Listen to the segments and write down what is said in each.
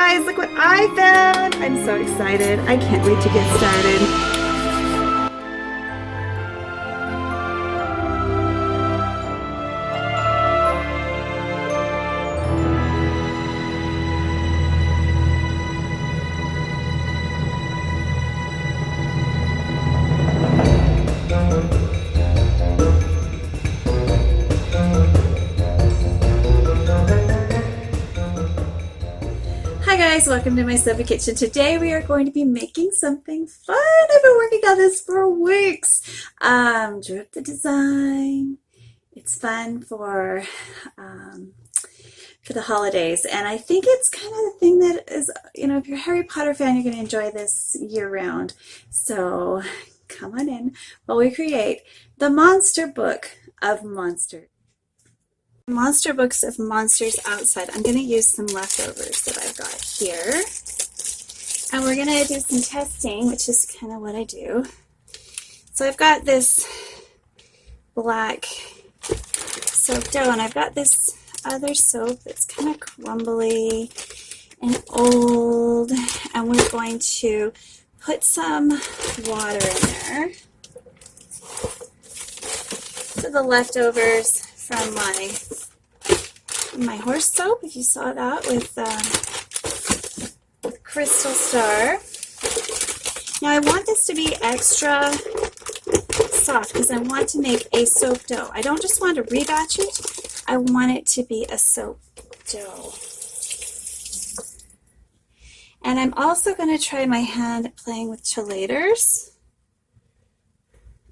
guys, look what I found! I'm so excited. I can't wait to get started. Hi guys, welcome to my Soapy Kitchen. Today we are going to be making something fun. I've been working on this for weeks. Drew up the design. It's fun for the holidays, and I think it's kind of the thing that is, if you're a Harry Potter fan, you're going to enjoy this year round. So come on in while we create the Monster Book of Monsters. Monster Books of Monsters outside. I'm going to use some leftovers that I've got here. And we're going to do some testing, which is kind of what I do. So I've got this black soap dough, and I've got this other soap that's kind of crumbly and old. And we're going to put some water in there. So the leftovers from my horse soap, if you saw that, with Crystal Star. Now I want this to be extra soft because I want to make a soap dough. I don't just want to rebatch it, I want it to be a soap dough. And I'm also going to try my hand playing with chelators.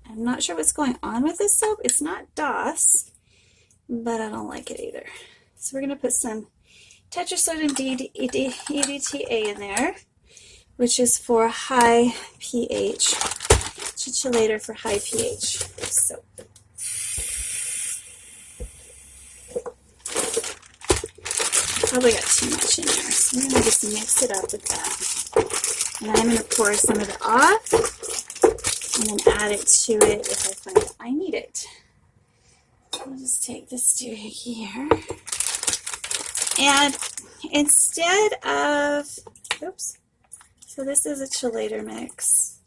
I'm not sure what's going on with this soap. It's not DOS, but I don't like it either. So we're going to put some tetrasodium EDTA in there, which is for high pH, chelator for high pH soap. Probably got too much in there, so I'm going to just mix it up with that. And I'm going to pour some of it off and then add it to it if I find that I need it. I'll just take this to here. And instead of, oops, so this is a chelator mix.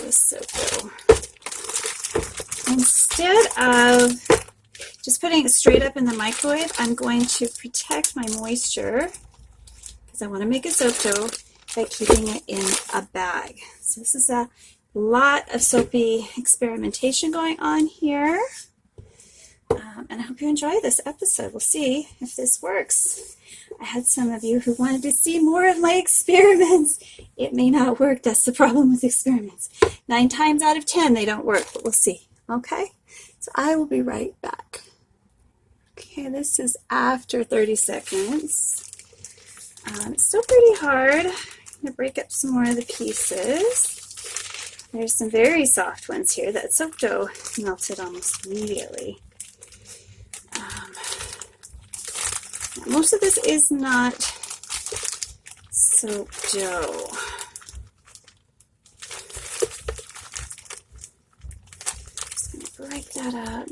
This soap dough. Instead of just putting it straight up in the microwave, I'm going to protect my moisture because I want to make a soap dough by keeping it in a bag. So this is a lot of soapy experimentation going on here. And I hope you enjoy this episode. We'll see if this works. I had some of you who wanted to see more of my experiments. It may not work. That's the problem with experiments. 9 times out of 10 they don't work, but we'll see. Okay? So I will be right back. Okay, this is after 30 seconds. It's still pretty hard. I'm going to break up some more of the pieces. There's some very soft ones here. That soap dough melted almost immediately. Most of this is not soap dough. Just going to break that up.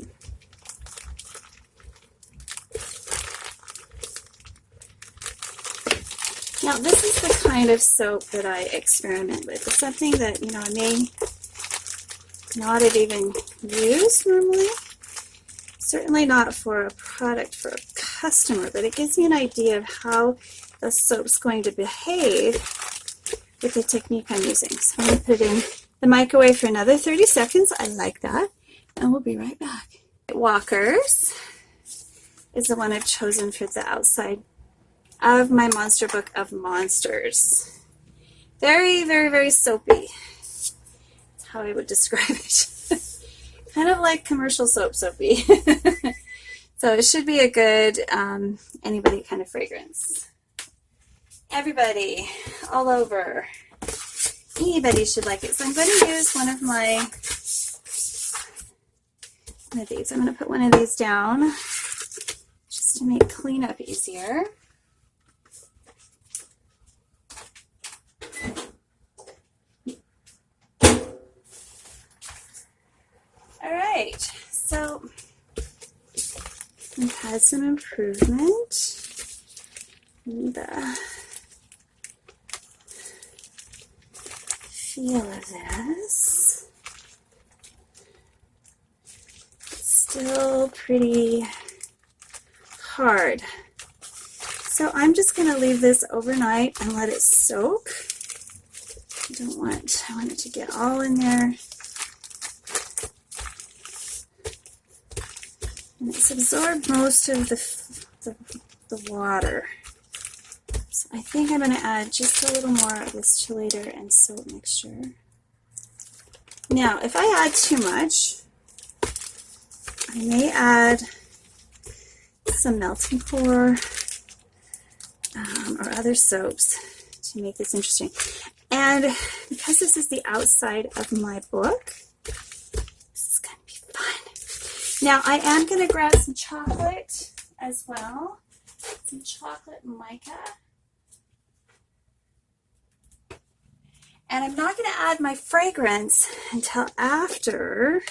Now this is the kind of soap that I experiment with. It's something that, I may not have even used normally. Certainly not for a product for a customer, but it gives me an idea of how the soap's going to behave with the technique I'm using. So I'm going to put it in the microwave for another 30 seconds. I like that. And we'll be right back. Walker's is the one I've chosen for the outside of my Monster Book of Monsters. Very, very, very soapy. That's how I would describe it. Kind of like commercial soapy. So it should be a good anybody kind of fragrance. Everybody, all over. Anybody should like it. So I'm going to use one of these. I'm going to put one of these down just to make cleanup easier. All right, so we've had some improvement. the feel of this. It's still pretty hard. So I'm just going to leave this overnight and let it soak. I want it to get all in there. And it's absorbed most of the water. So I think I'm going to add just a little more of this chelator and soap mixture. Now, if I add too much, I may add some melting pour or other soaps to make this interesting. And because this is the outside of my book, this is going to be fun. Now, I am going to grab some chocolate as well, some chocolate mica. And I'm not going to add my fragrance until after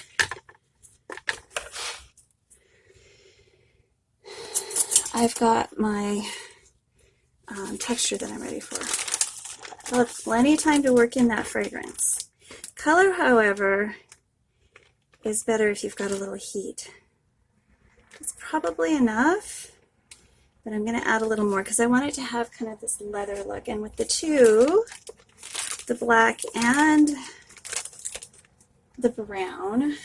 I've got my texture that I'm ready for. I'll have plenty of time to work in that fragrance. Color, however, is better if you've got a little heat. It's probably enough, but I'm going to add a little more because I want it to have kind of this leather look. And with the two, the black and the brown,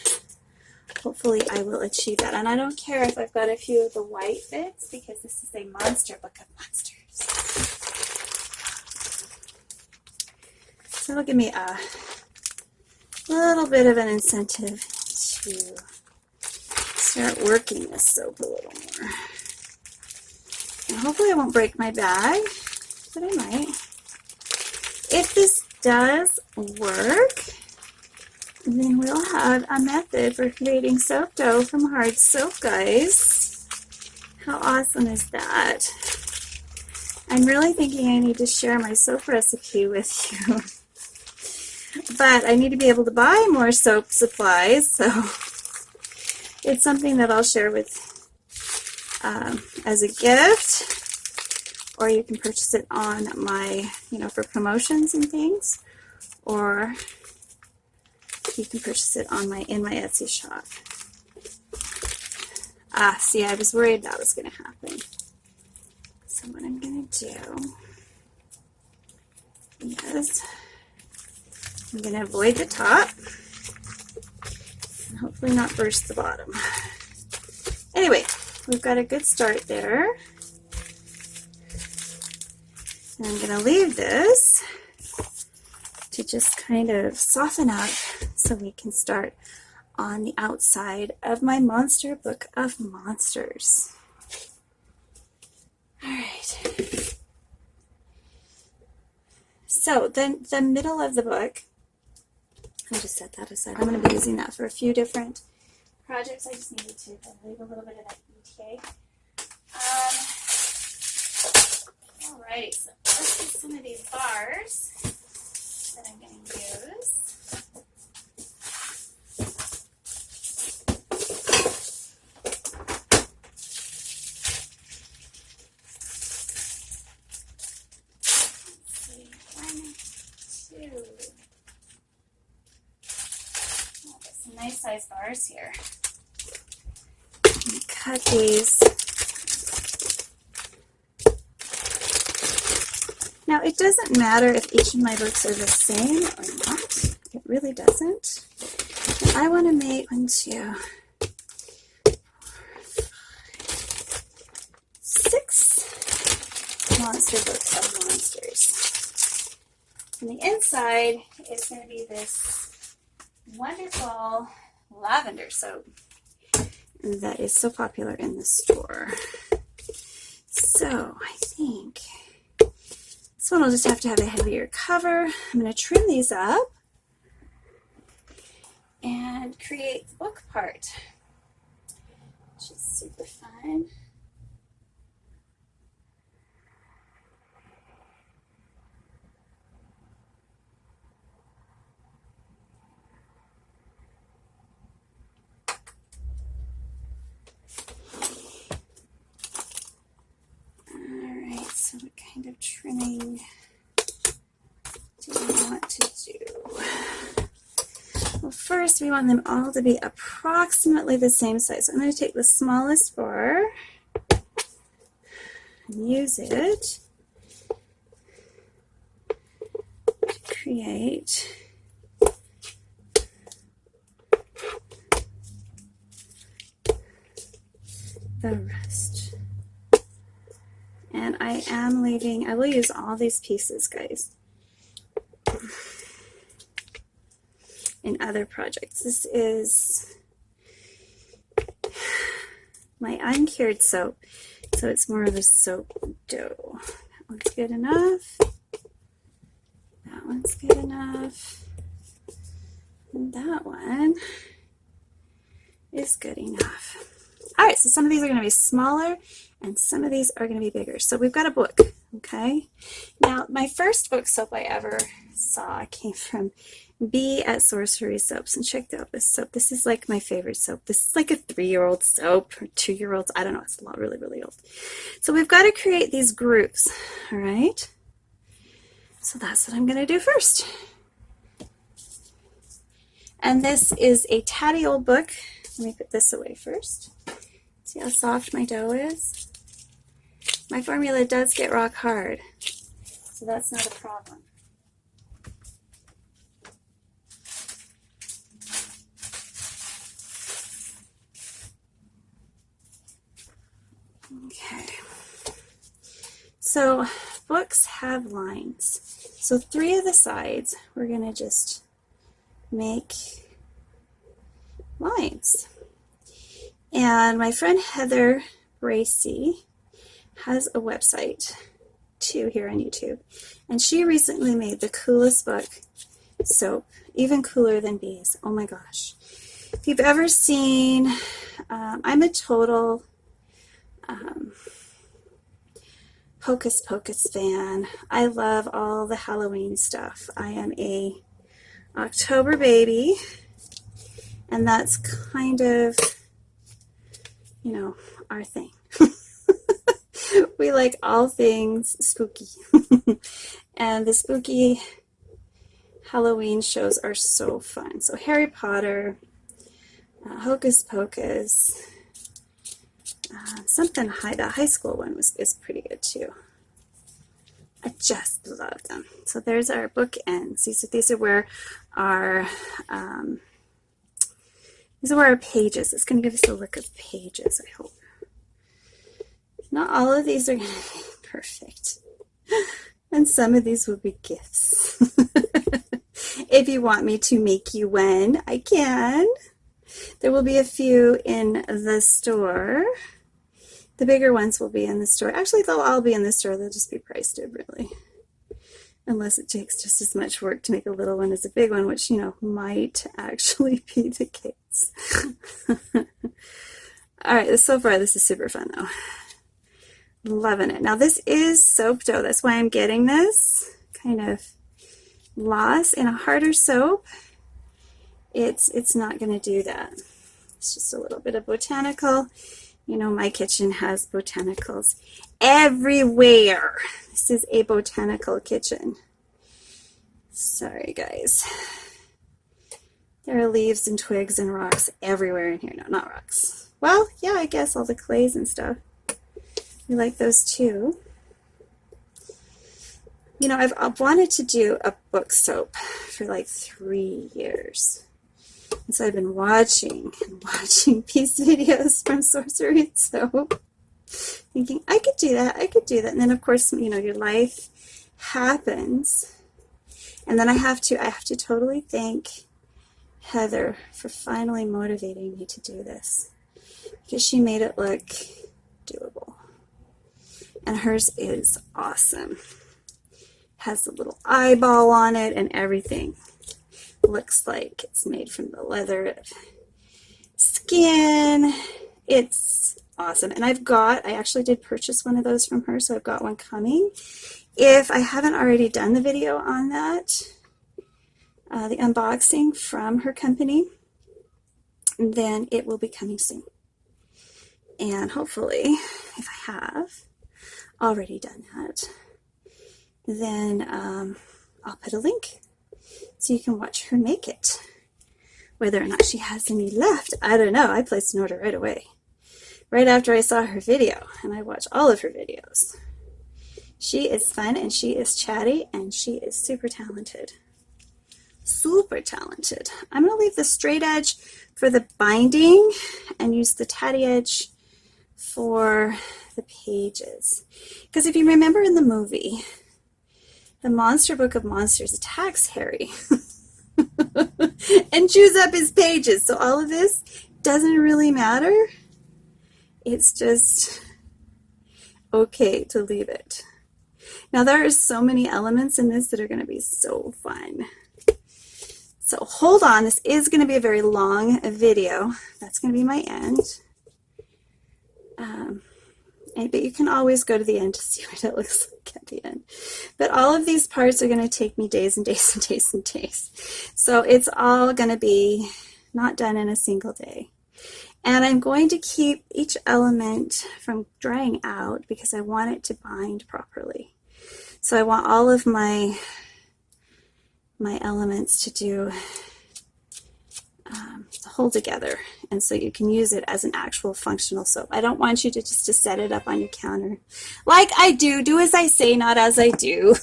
hopefully I will achieve that. And I don't care if I've got a few of the white bits because this is a monster book of monsters. So it'll give me a little bit of an incentive to start working this soap a little more. And hopefully I won't break my bag, but I might. If this does work, then we'll have a method for creating soap dough from hard soap, guys. How awesome is that? I'm really thinking I need to share my soap recipe with you. But I need to be able to buy more soap supplies, so it's something that I'll share with as a gift, or you can purchase it on my, for promotions and things, or you can purchase it on in my Etsy shop. See, I was worried that was going to happen. So what I'm going to do is I'm going to avoid the top and hopefully not burst the bottom. Anyway, we've got a good start there. And I'm going to leave this to just kind of soften up so we can start on the outside of my monster book of monsters. All right. So then the middle of the book, I'll just set that aside. I'm going to be using that for a few different projects. I just needed to leave a little bit of that ETA. Alrighty, so let's see some of these bars that I'm going to use. Nice size bars here. Cut these. Now it doesn't matter if each of my books are the same or not. It really doesn't. And I want to make 1, 2, 4, 5, 6 monster books of monsters. And the inside is going to be this wonderful lavender soap that is so popular in the store. So I think this one will just have to have a heavier cover. I'm going to trim these up and create the book part, which is super fun. So course, we want them all to be approximately the same size. So I'm going to take the smallest bar and use it to create the rest. And I am leaving, I will use all these pieces, guys, in other projects. This is my uncured soap, so it's more of a soap dough. That one's good enough. That one's good enough. And that one is good enough. All right, so some of these are going to be smaller and some of these are going to be bigger. So we've got a book, okay? Now, my first book soap I ever saw came from B at Sorcery Soaps, and check out this soap. This is like my favorite soap. This is like a 3-year-old soap or 2-year-olds. I don't know. It's a lot, really, really old. So we've got to create these grooves, all right? So that's what I'm going to do first. And this is a tatty old book. Let me put this away first. See how soft my dough is? My formula does get rock hard, so that's not a problem. Okay. So books have lines. So 3 of the sides, we're going to just make lines. And my friend Heather Bracey has a website too here on YouTube, and she recently made the coolest book soap, even cooler than Bees. Oh my gosh. If you've ever seen, I'm a total Hocus Pocus fan. I love all the Halloween stuff. I am a October baby, and that's kind of, you know, our thing. We like all things spooky. And the spooky Halloween shows are so fun. So Harry Potter, Hocus Pocus, something the high school one is pretty good too. I just love them. So there's our bookends. These are where our pages. It's going to give us a look of pages, I hope. Not all of these are going to be perfect. And some of these will be gifts. If you want me to make you one, I can. There will be a few in the store. The bigger ones will be in the store. Actually, they'll all be in the store. They'll just be priced differently. Unless it takes just as much work to make a little one as a big one, which, you know, might actually be the case. All right, so far this is super fun though. Loving it. Now this is soap dough. That's why I'm getting this kind of loss in a harder soap. It's not going to do that. It's just a little bit of botanical. You know, my kitchen has botanicals everywhere. This is a botanical kitchen. Sorry, guys. There are leaves and twigs and rocks everywhere in here. No, not rocks. Well, yeah, I guess all the clays and stuff. We like those too. You know, I've wanted to do a book soap for like 3 years. And so I've been watching piece videos from Sorcery Soap, thinking, I could do that. And then, of course, you know, your life happens. And then I have to totally thank Heather for finally motivating me to do this, because she made it look doable. And hers is awesome. Has a little eyeball on it and everything. Looks like it's made from the leather skin. It's awesome. And I actually did purchase one of those from her, so I've got one coming. If I haven't already done the video on that, the unboxing from her company, then it will be coming soon. And hopefully, if I have already done that, then I'll put a link so you can watch her make it. Whether or not she has any left, I don't know. I placed an order right away, right after I saw her video, and I watch all of her videos. She is fun, and she is chatty, and she is super talented. Super talented. I'm going to leave the straight edge for the binding and use the tatty edge for the pages. Because if you remember in the movie, the Monster Book of Monsters attacks Harry and chews up his pages. So all of this doesn't really matter. It's just okay to leave it. Now there are so many elements in this that are going to be so fun. So hold on, this is going to be a very long video. That's going to be my end. But you can always go to the end to see what it looks like at the end. But all of these parts are going to take me days and days and days and days. So it's all going to be not done in a single day. And I'm going to keep each element from drying out because I want it to bind properly. So I want all of my elements to do to hold together, and so you can use it as an actual functional soap. I don't want you to just to set it up on your counter like I do. Do as I say, not as I do.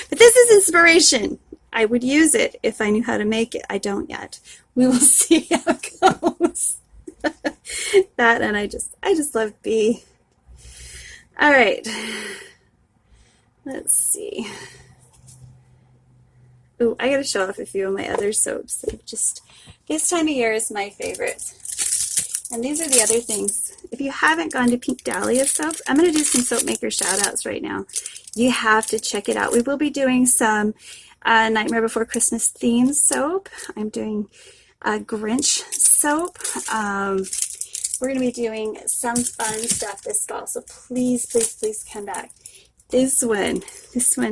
But this is inspiration. I would use it if I knew how to make it. I don't yet. We will see how it goes. That, and I just love bee. All right. Let's see. Oh, I got to show off a few of my other soaps that have just, this time of year is my favorite. And these are the other things. If you haven't gone to Pink Dahlia soap, I'm going to do some soap maker shout outs right now. You have to check it out. We will be doing some Nightmare Before Christmas themed soap. I'm doing a Grinch soap. We're going to be doing some fun stuff this fall. So please, please, please come back. This one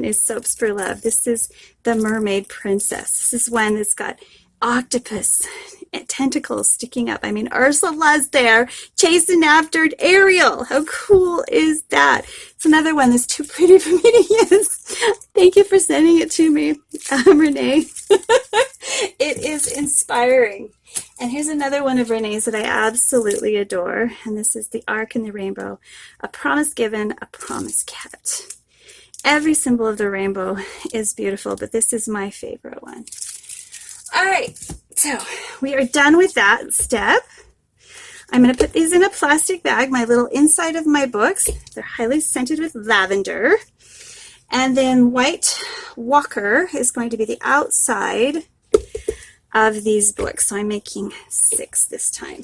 is Soaps for Love. This is the Mermaid Princess. This is one that's got octopus and tentacles sticking up. I mean, Ursula's there chasing after Ariel. How cool is that? It's another one that's too pretty for me to use. Thank you for sending it to me, Renee. It is inspiring. And here's another one of Renee's that I absolutely adore. And this is the Ark and the Rainbow. A promise given, a promise kept. Every symbol of the rainbow is beautiful, but this is my favorite one. All right, so we are done with that step. I'm going to put these in a plastic bag, my little inside of my books. They're highly scented with lavender. And then White Walker is going to be the outside of these books. So I'm making 6 this time.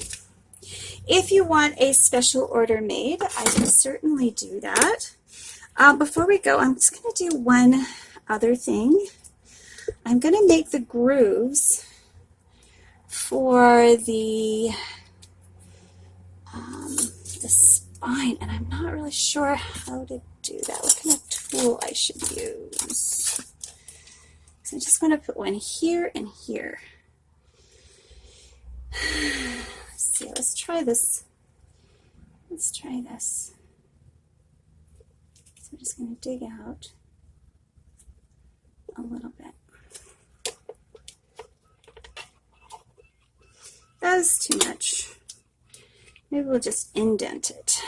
If you want a special order made, I can certainly do that. Before we go, I'm just going to do one other thing. I'm going to make the grooves for the spine, and I'm not really sure how to do that. What kind of tool I should use? So I'm just going to put one here and here. Let's see, let's try this. Let's try this. So I'm just going to dig out a little bit. That's too much. Maybe we'll just indent it.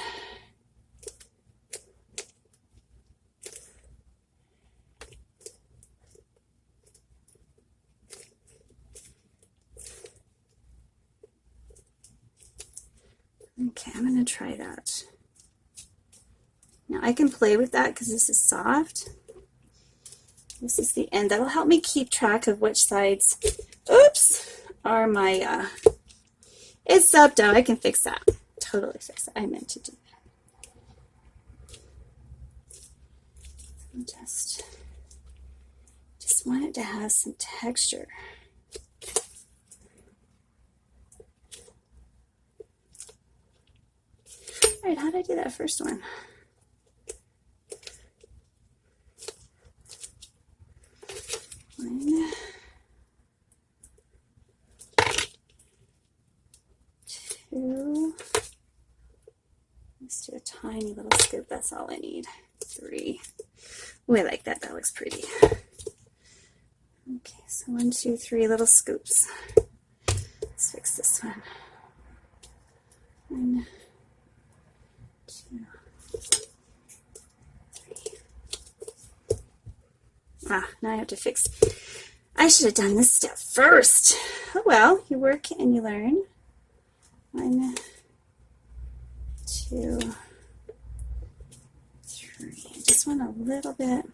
Okay, I'm going to try that. Now I can play with that because this is soft. This is the end. That'll help me keep track of which sides, oops, are my, it's up down. I can fix that. Totally fix it. I meant to do that. Just want it to have some texture. All right, how did I do that first one? One, two, let's do a tiny little scoop, that's all I need. 3. Oh, I like that, that looks pretty. Okay, so 1, 2, 3 little scoops. this one. 1, 2, 3. Ah, now I have to fix. I should have done this step first. Oh well, you work and you learn. 1, 2, 3. I just want a little bit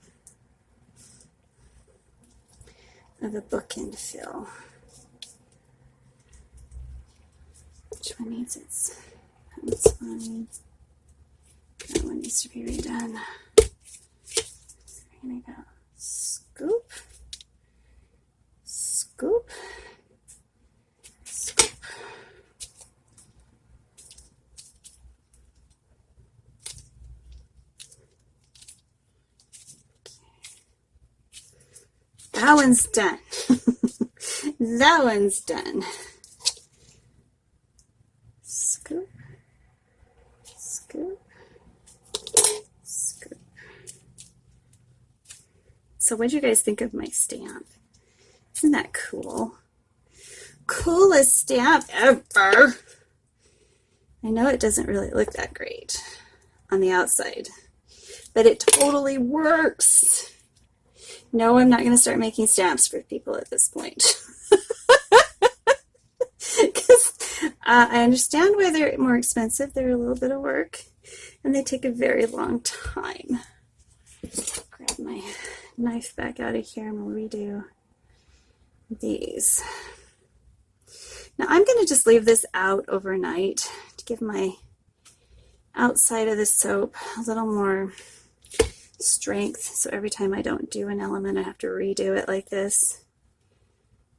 of a bookend fill. Which one needs its? That's fine. That one needs to be redone. So we're gonna go scoop, scoop, scoop. That one's done. That one's done. Scoop, scoop, scoop. So what do you guys think of my stamp? Isn't that cool? Coolest stamp ever. I know it doesn't really look that great on the outside, but it totally works. No, I'm not going to start making stamps for people at this point. Because I understand why they're more expensive. They're a little bit of work, and they take a very long time. Grab my knife back out of here, and we'll redo these. Now I'm going to just leave this out overnight to give my outside of the soap a little more strength, so every time I don't do an element I have to redo it like this.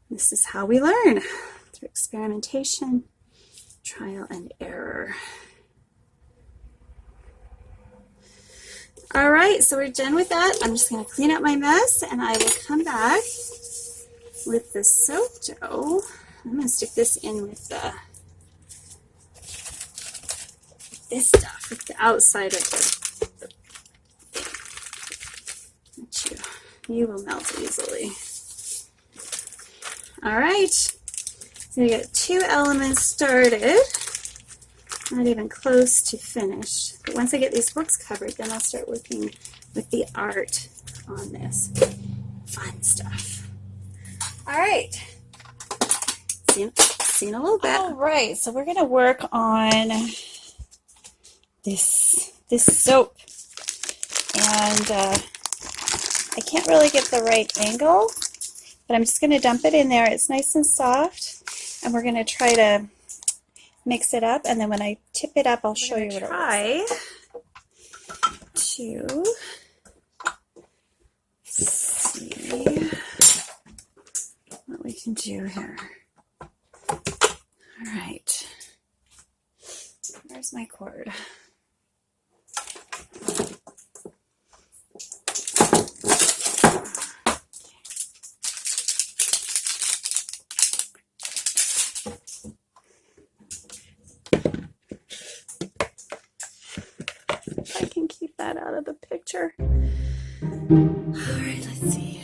This is how we learn, through experimentation, trial and error. All right, so we're done with that. I'm just going to clean up my mess, and I will come back with the soap dough. I'm going to stick this in with this stuff, with the outside of the you will melt easily. All right, so we got 2 elements started. Not even close to finished. But once I get these books covered, then I'll start working with the art on this. Fun stuff. All right. See you in a little bit. All right, so we're gonna work on this soap, and I can't really get the right angle, but I'm just gonna dump it in there. It's nice and soft, and we're gonna try to mix it up, and then when I tip it up, I'll show you what it looks like. To see what we can do here. All right, where's my cord? I can keep that out of the picture. All right, let's see.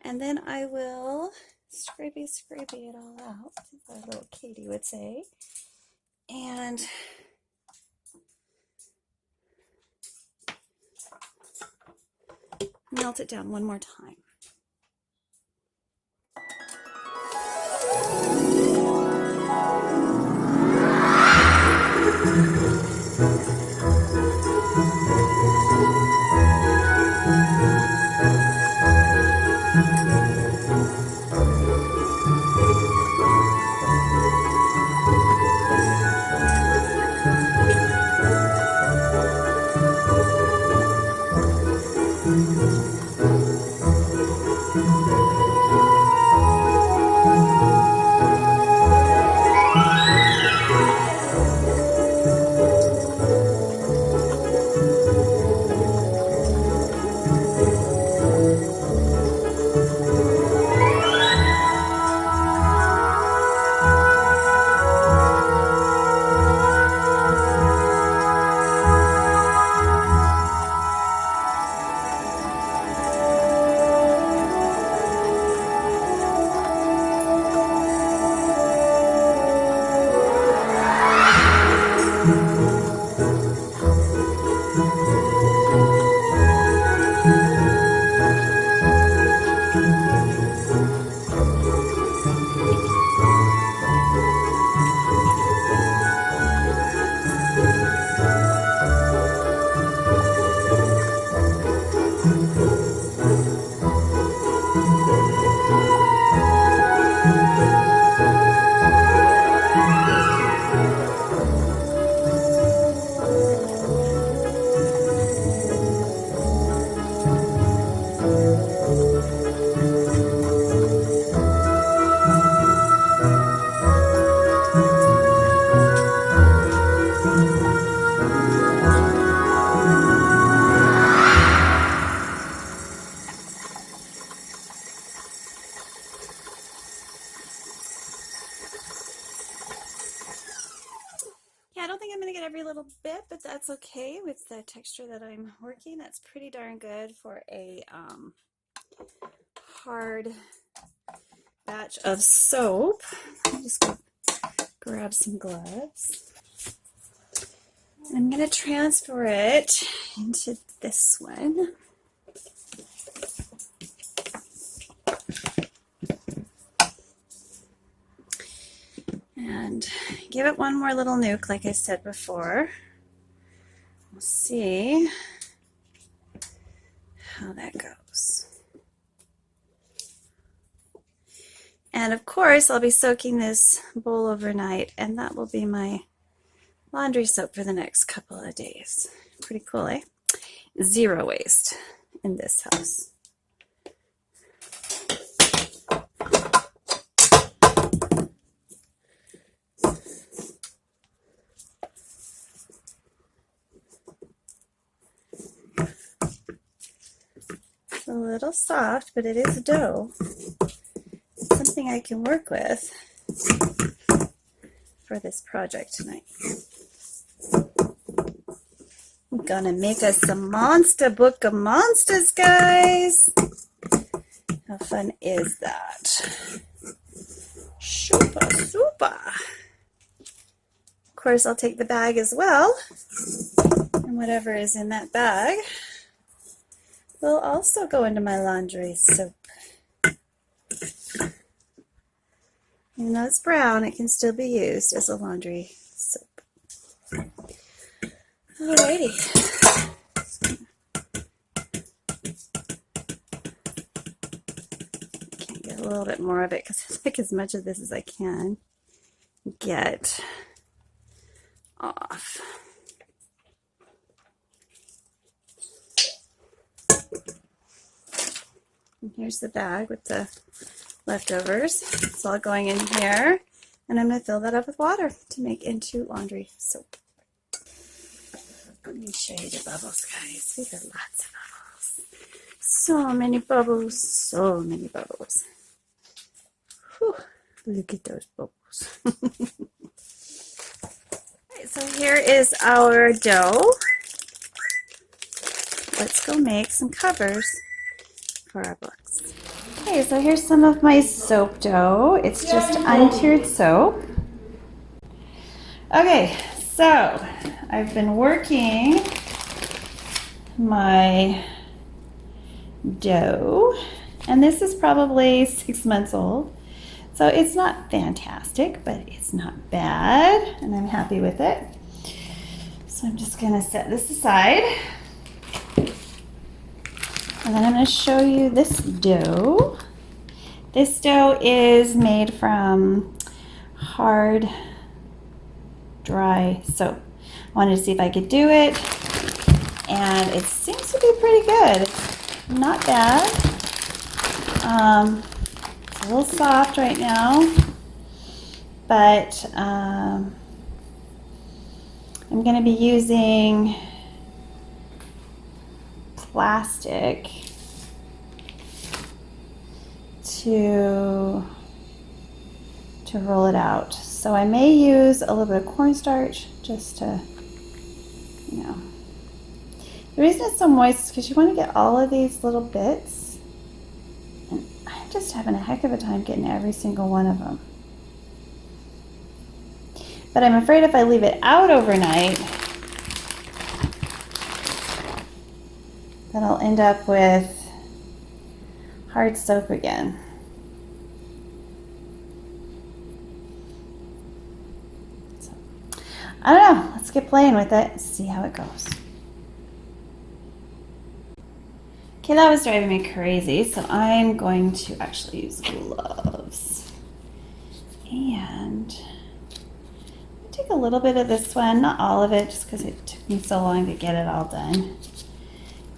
And then I will scrapey it all out, as our little Katie would say. And melt it down one more time. Yeah, I don't think I'm going to get every little bit, but that's okay with the texture that I'm working. That's pretty darn good for a hard batch of soap. I'll just go grab some gloves. I'm going to transfer it into this one. And give it one more little nuke, like I said before. We'll see how that goes. And of course, I'll be soaking this bowl overnight, and that will be my laundry soap for the next couple of days. Pretty cool, eh? Zero waste in this house. It's a little soft, but it is dough. It's something I can work with for this project tonight. I'm gonna make us some monster book of monsters, guys. How fun is that? Super, super. Of course, I'll take the bag as well. And whatever is in that bag will also go into my laundry soap. Even though it's brown, it can still be used as a laundry soap. Alrighty. Can't get a little bit more of it because I like as much of this as I can get off. And here's the bag with the leftovers. It's all going in here, and I'm going to fill that up with water to make into laundry soap. Let me show you the bubbles, guys. We got lots of bubbles. So many bubbles. So many bubbles. Whew. Look at those bubbles. Alright, so here is our dough. Let's go make some covers for our books. Okay, so here's some of my soap dough. It's just untiered soap. Okay, so I've been working my dough, and this is probably 6 months old. So it's not fantastic, but it's not bad, and I'm happy with it. So I'm just gonna set this aside. And then I'm going to show you this dough. This dough is made from hard, dry soap. I wanted to see if I could do it, and it seems to be pretty good. It's not bad. It's a little soft right now, but I'm going to be using plastic to roll it out. So I may use a little bit of cornstarch just to, you know. The reason it's so moist is because you want to get all of these little bits, and I'm just having a heck of a time getting every single one of them. But I'm afraid if I leave it out overnight, then I'll end up with hard soap again. So, I don't know. Let's get playing with it and see how it goes. Okay, that was driving me crazy, so I'm going to actually use gloves. And take a little bit of this one, not all of it, just because it took me so long to get it all done.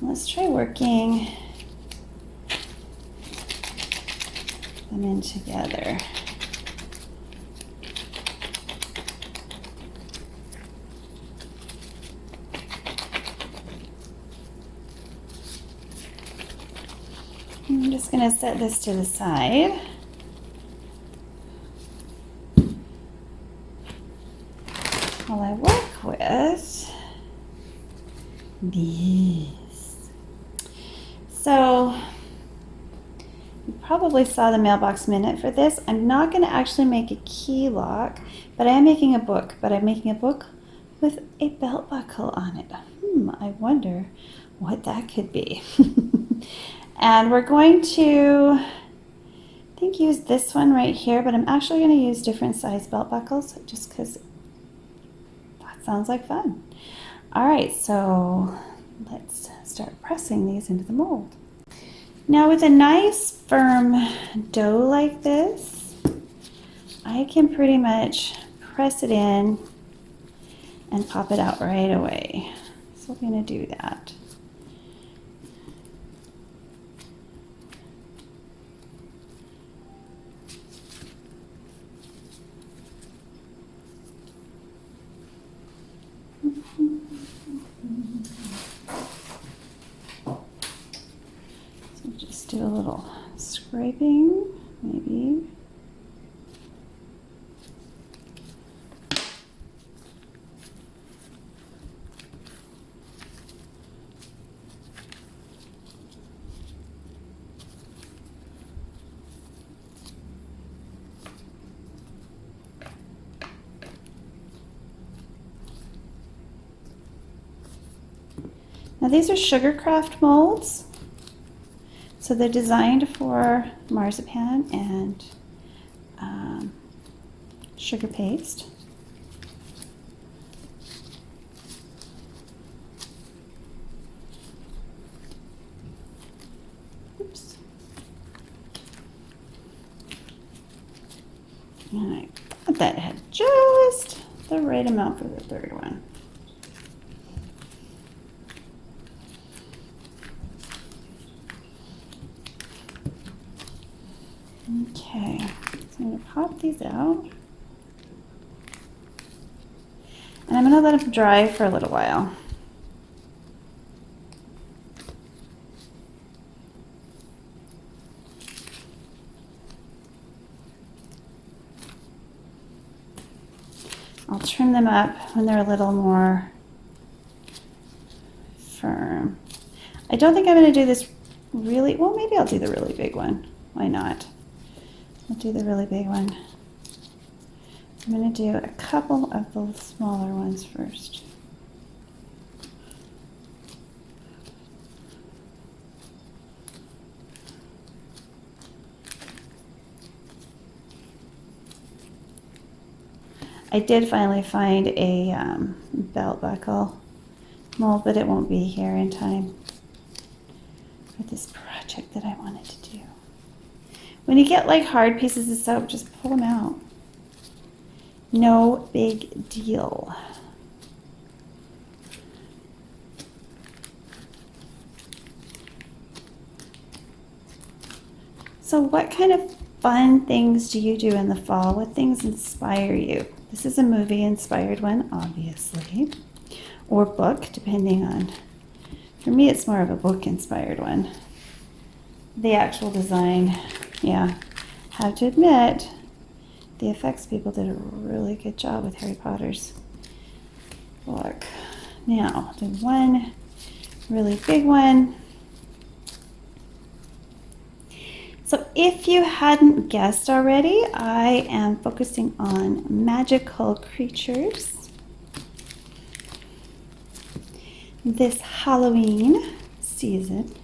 Let's try working them in together. I'm just going to set this to the side. While I work with these. So you probably saw the mailbox minute for this. I'm not going to actually make a key lock, but I am making a book. But I'm making a book with a belt buckle on it. I wonder what that could be. And we're going to, I think, use this one right here, but I'm actually going to use different size belt buckles just because that sounds like fun. All right, so let's start pressing these into the mold. Now with a nice firm dough like this, I can pretty much press it in and pop it out right away. So we're going to do that. So just do a little scraping, maybe. Now these are Sugarcraft molds, so they're designed for marzipan and sugar paste. Oops. And I thought that had just the right amount for the third one. Okay, so I'm going to pop these out. And I'm going to let them dry for a little while. I'll trim them up when they're a little more firm. I don't think I'm going to do this really, well, maybe I'll do the really big one. Why not? I'll do the really big one. I'm going to do a couple of the smaller ones first. I did finally find a belt buckle mold, but it won't be here in time for this project that I wanted to do. When you get like hard pieces of soap, just pull them out. No big deal. So what kind of fun things do you do in the fall? What things inspire you? This is a movie inspired one, obviously, or book, depending on, for me it's more of a book inspired one. The actual design, yeah, have to admit, the effects people did a really good job with Harry Potter's book. Now, the one really big one. So if you hadn't guessed already, I am focusing on magical creatures this Halloween season.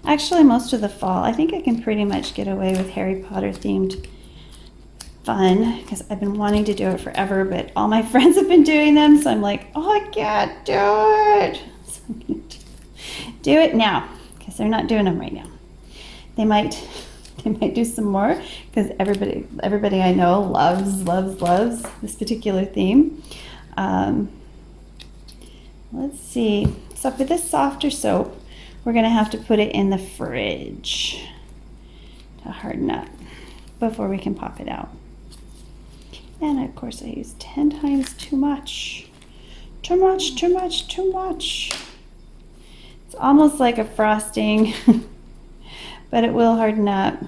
Actually, most of the fall. I think I can pretty much get away with Harry Potter themed fun because I've been wanting to do it forever, but all my friends have been doing them, so I'm like, oh, I can't do it. So I'm gonna do it now because they're not doing them right now. They might do some more because everybody I know loves this particular theme. Let's see. So for this softer soap, we're going to have to put it in the fridge to harden up before we can pop it out. And of course I use 10 times too much. Too much. It's almost like a frosting. But it will harden up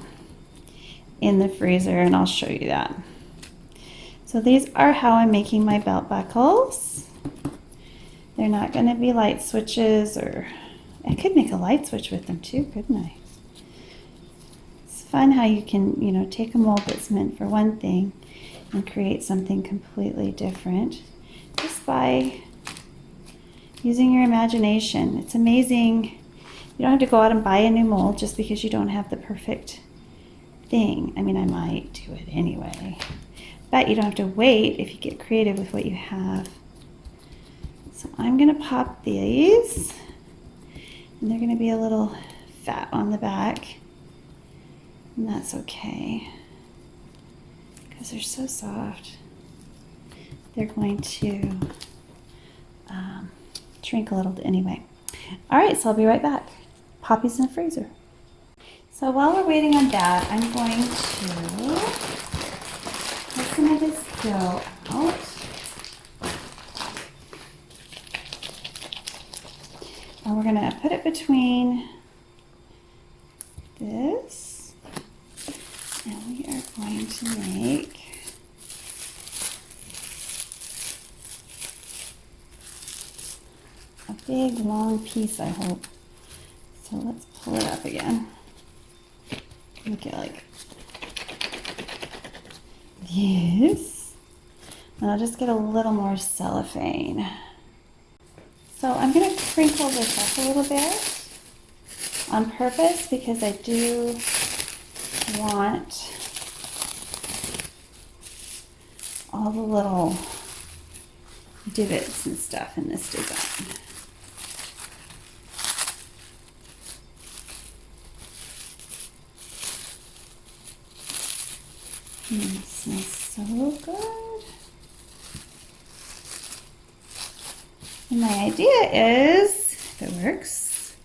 in the freezer, and I'll show you that. So these are how I'm making my belt buckles. They're not going to be light switches, or I could make a light switch with them too, couldn't I? It's fun how you can, take a mold that's meant for one thing and create something completely different. Just just by using your imagination. It's amazing. You don't have to go out and buy a new mold just because you don't have the perfect thing. I mean, I might do it anyway, but you don't have to wait if you get creative with what you have. So I'm gonna pop these, and they're gonna be a little fat on the back, and that's okay because they're so soft. They're going to shrink a little anyway. All right, so I'll be right back. Pop these in the freezer. So while we're waiting on that, I'm going to get some of this dough out. And we're gonna put it between this, and we are going to make a big long piece, I hope. So let's pull it up again. Look at like this. And I'll just get a little more cellophane. So I'm going to crinkle this up a little bit on purpose because I do want all the little divots and stuff in this design. It smells so good. And my idea is, if it works,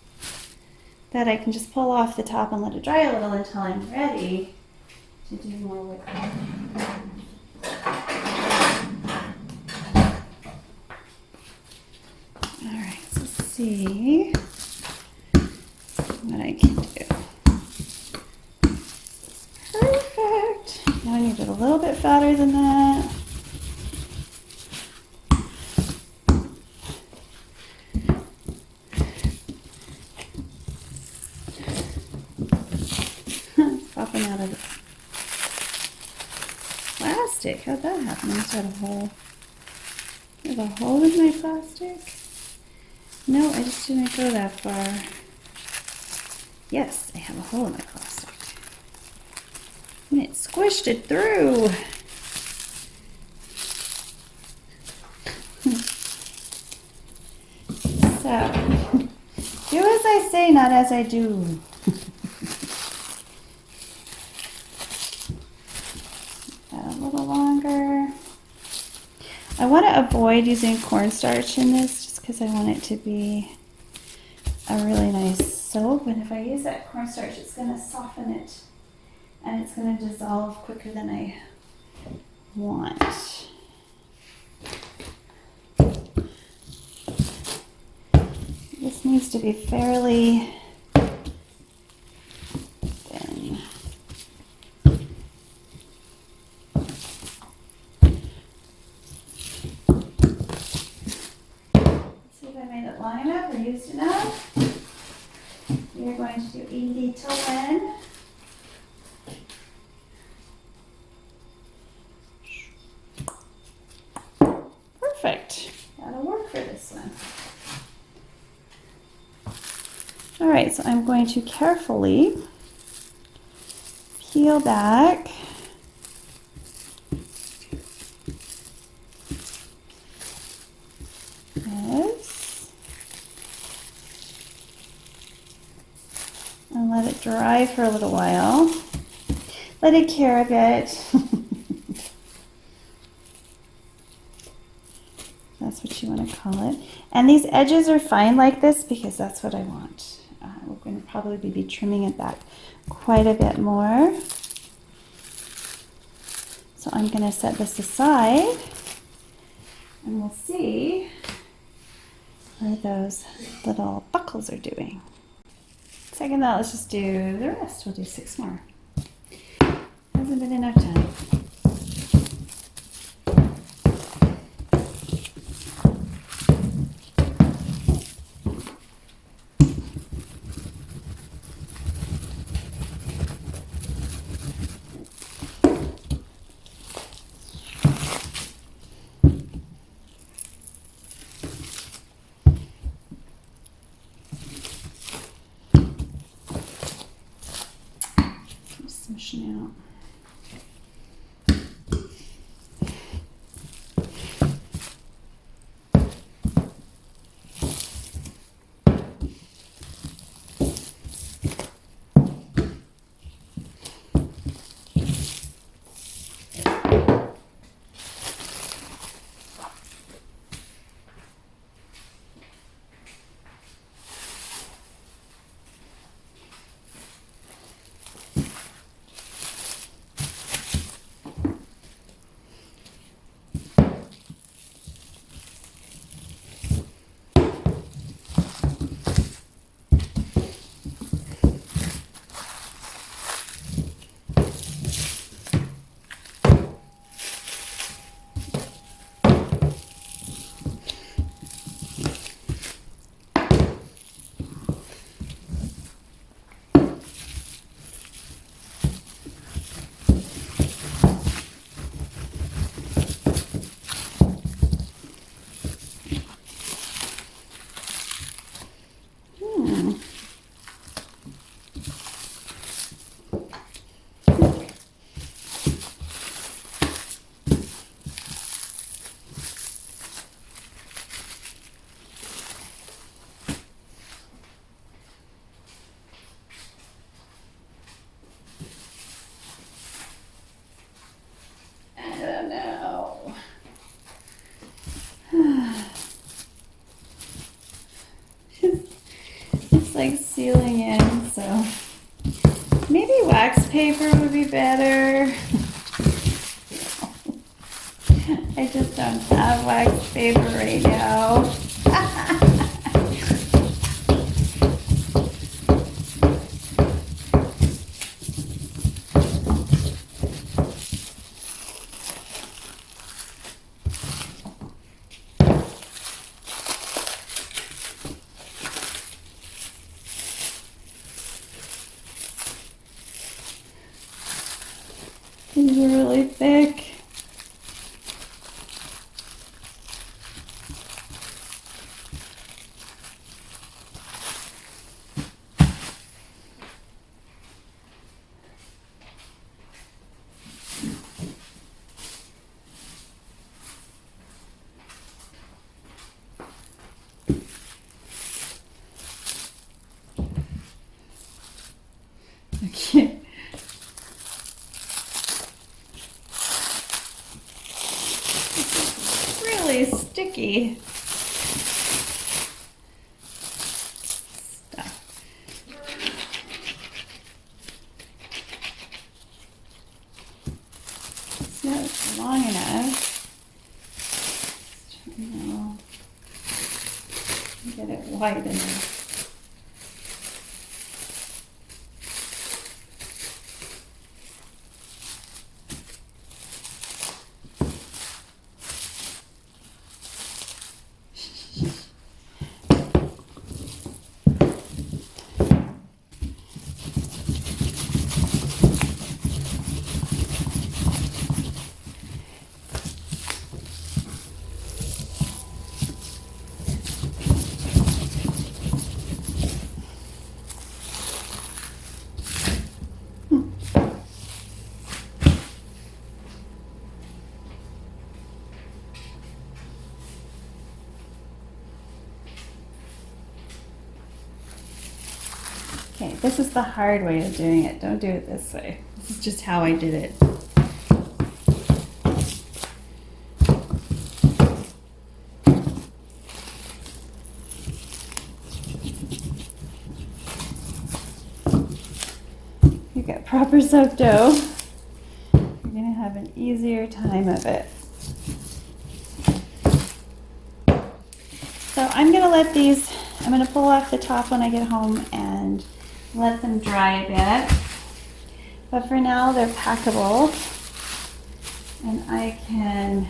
that I can just pull off the top and let it dry a little until I'm ready to do more with it. All right, so let's see what I can do. Perfect. Now I need it a little bit fatter than that. It's popping out of the plastic. How'd that happen? I just had a hole. There's a hole in my plastic? No, I just didn't go that far. Yes, I have a hole in my plastic. And it squished it through. So, do as I say, not as I do. Add a little longer. I want to avoid using cornstarch in this just because I want it to be a really nice soap. And if I use that cornstarch, it's going to soften it. And it's going to dissolve quicker than I want. This needs to be fairly thin. See if I made it long enough or used enough. We are going to do a little one. Perfect. That'll work for this one. All right, so I'm going to carefully peel back this and let it dry for a little while. Let it cure a bit. That's what you want to call it. And these edges are fine like this because that's what I want. We're going to probably be trimming it back quite a bit more. So I'm going to set this aside and we'll see what those little buckles are doing. Second that, let's just do the rest. We'll do 6 more. Hasn't been enough time. washing out. It's like sealing in, so maybe wax paper would be better. I just don't have wax paper right now. These are really thick. Okay. Really sticky stuff. It's not long enough. No. Get it wide enough. Okay, this is the hard way of doing it. Don't do it this way. This is just how I did it. You get proper soap dough, you're gonna have an easier time of it. So I'm gonna let these, I'm gonna pull off the top when I get home and let them dry a bit. But for now they're packable and I can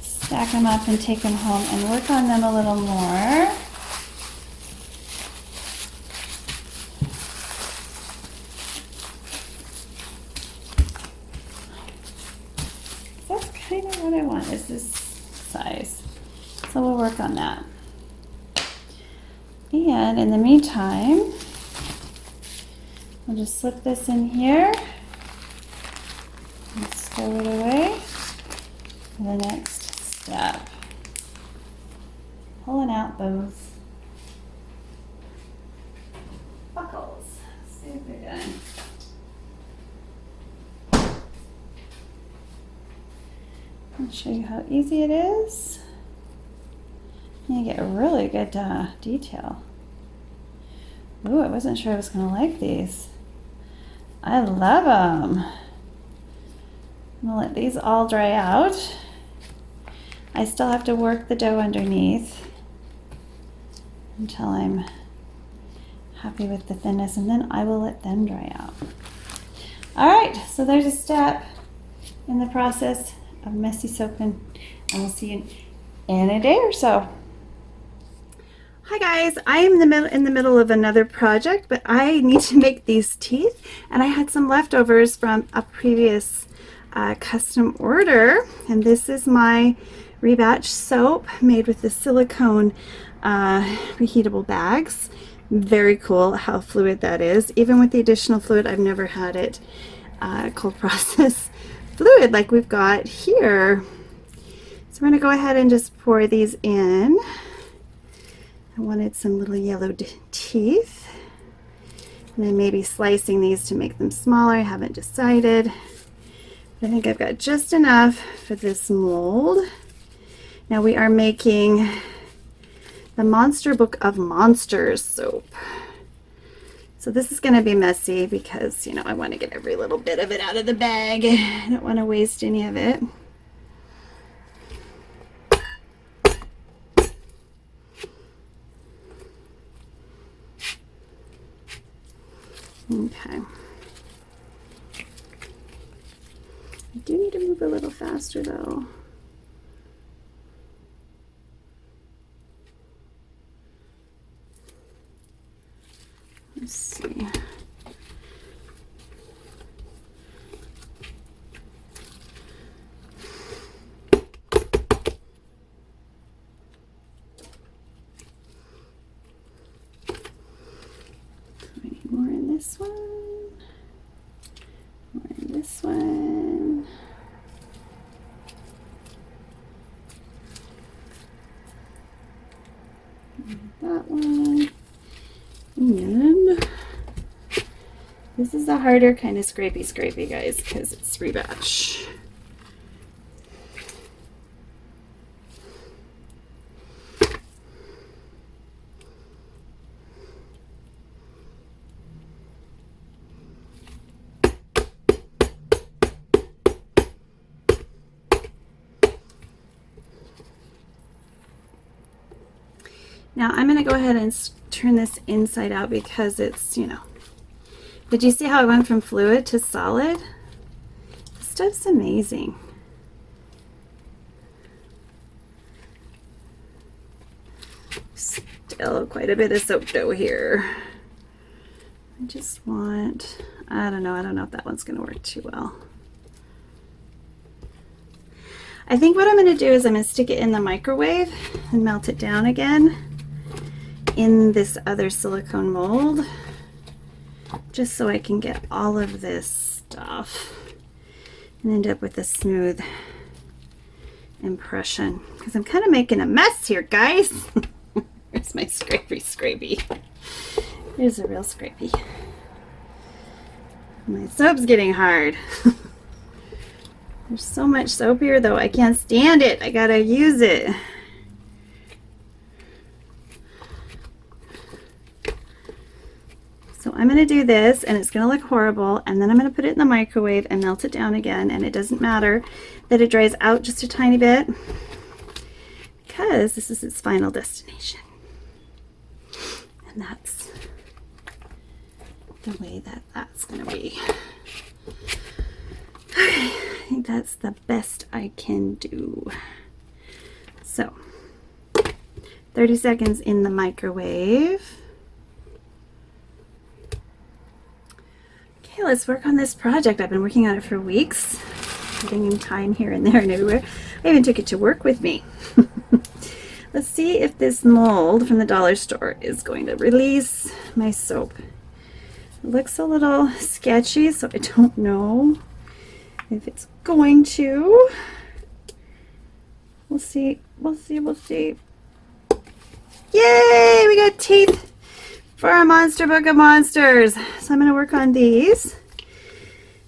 stack them up and take them home and work on them a little more. That's kind of what I want, is this size. So we'll work on that. And in the meantime, I'll just slip this in here and stow it away for the next step. Pulling out those buckles. Let's see if they're done. I'll show you how easy it is. You get really good detail. Ooh, I wasn't sure I was going to like these. I love them. I'm going to let these all dry out. I still have to work the dough underneath until I'm happy with the thinness, and then I will let them dry out. All right, so there's a step in the process of messy soaping, and we'll see you in a day or so. Hi guys, I am in the middle of another project, but I need to make these teeth, and I had some leftovers from a previous custom order, and this is my rebatch soap made with the silicone reheatable bags. Very cool how fluid that is. Even with the additional fluid, I've never had it cold process fluid like we've got here. So we're going to go ahead and just pour these in. I wanted some little yellow teeth, and then maybe slicing these to make them smaller. I haven't decided. I think I've got just enough for this mold. Now we are making the Monster Book of Monsters soap. So this is going to be messy because, you know, I want to get every little bit of it out of the bag. I don't want to waste any of it. Okay. I do need to move a little faster though. Let's see. I need more in this one. More in this one. That one. And this is the harder kind of scrapey guys, because it's rebatch. Now I'm going to go ahead and turn this inside out because it's, you know, did you see how I went from fluid to solid? This stuff's amazing. Still quite a bit of soap dough here. I just want, I don't know if that one's going to work too well. I think what I'm going to do is I'm going to stick it in the microwave and melt it down again in this other silicone mold, just so I can get all of this stuff and end up with a smooth impression, because I'm kind of making a mess here, guys. Here's my scrapey. Here's a real scrapey. My soap's getting hard. There's so much soap here though, I can't stand it. I gotta use it. So I'm going to do this, and it's going to look horrible, and then I'm going to put it in the microwave and melt it down again, and it doesn't matter that it dries out just a tiny bit, because this is its final destination. And that's the way that that's going to be. Okay, I think that's the best I can do. So 30 seconds in the microwave. Okay, let's work on this project. I've been working on it for weeks, putting in time here and there and everywhere. I even took it to work with me. Let's see if this mold from the dollar store is going to release my soap. It looks a little sketchy, so I don't know if it's going to. We'll see. We'll see. We'll see. Yay! We got teeth for our Monster Book of Monsters. So I'm going to work on these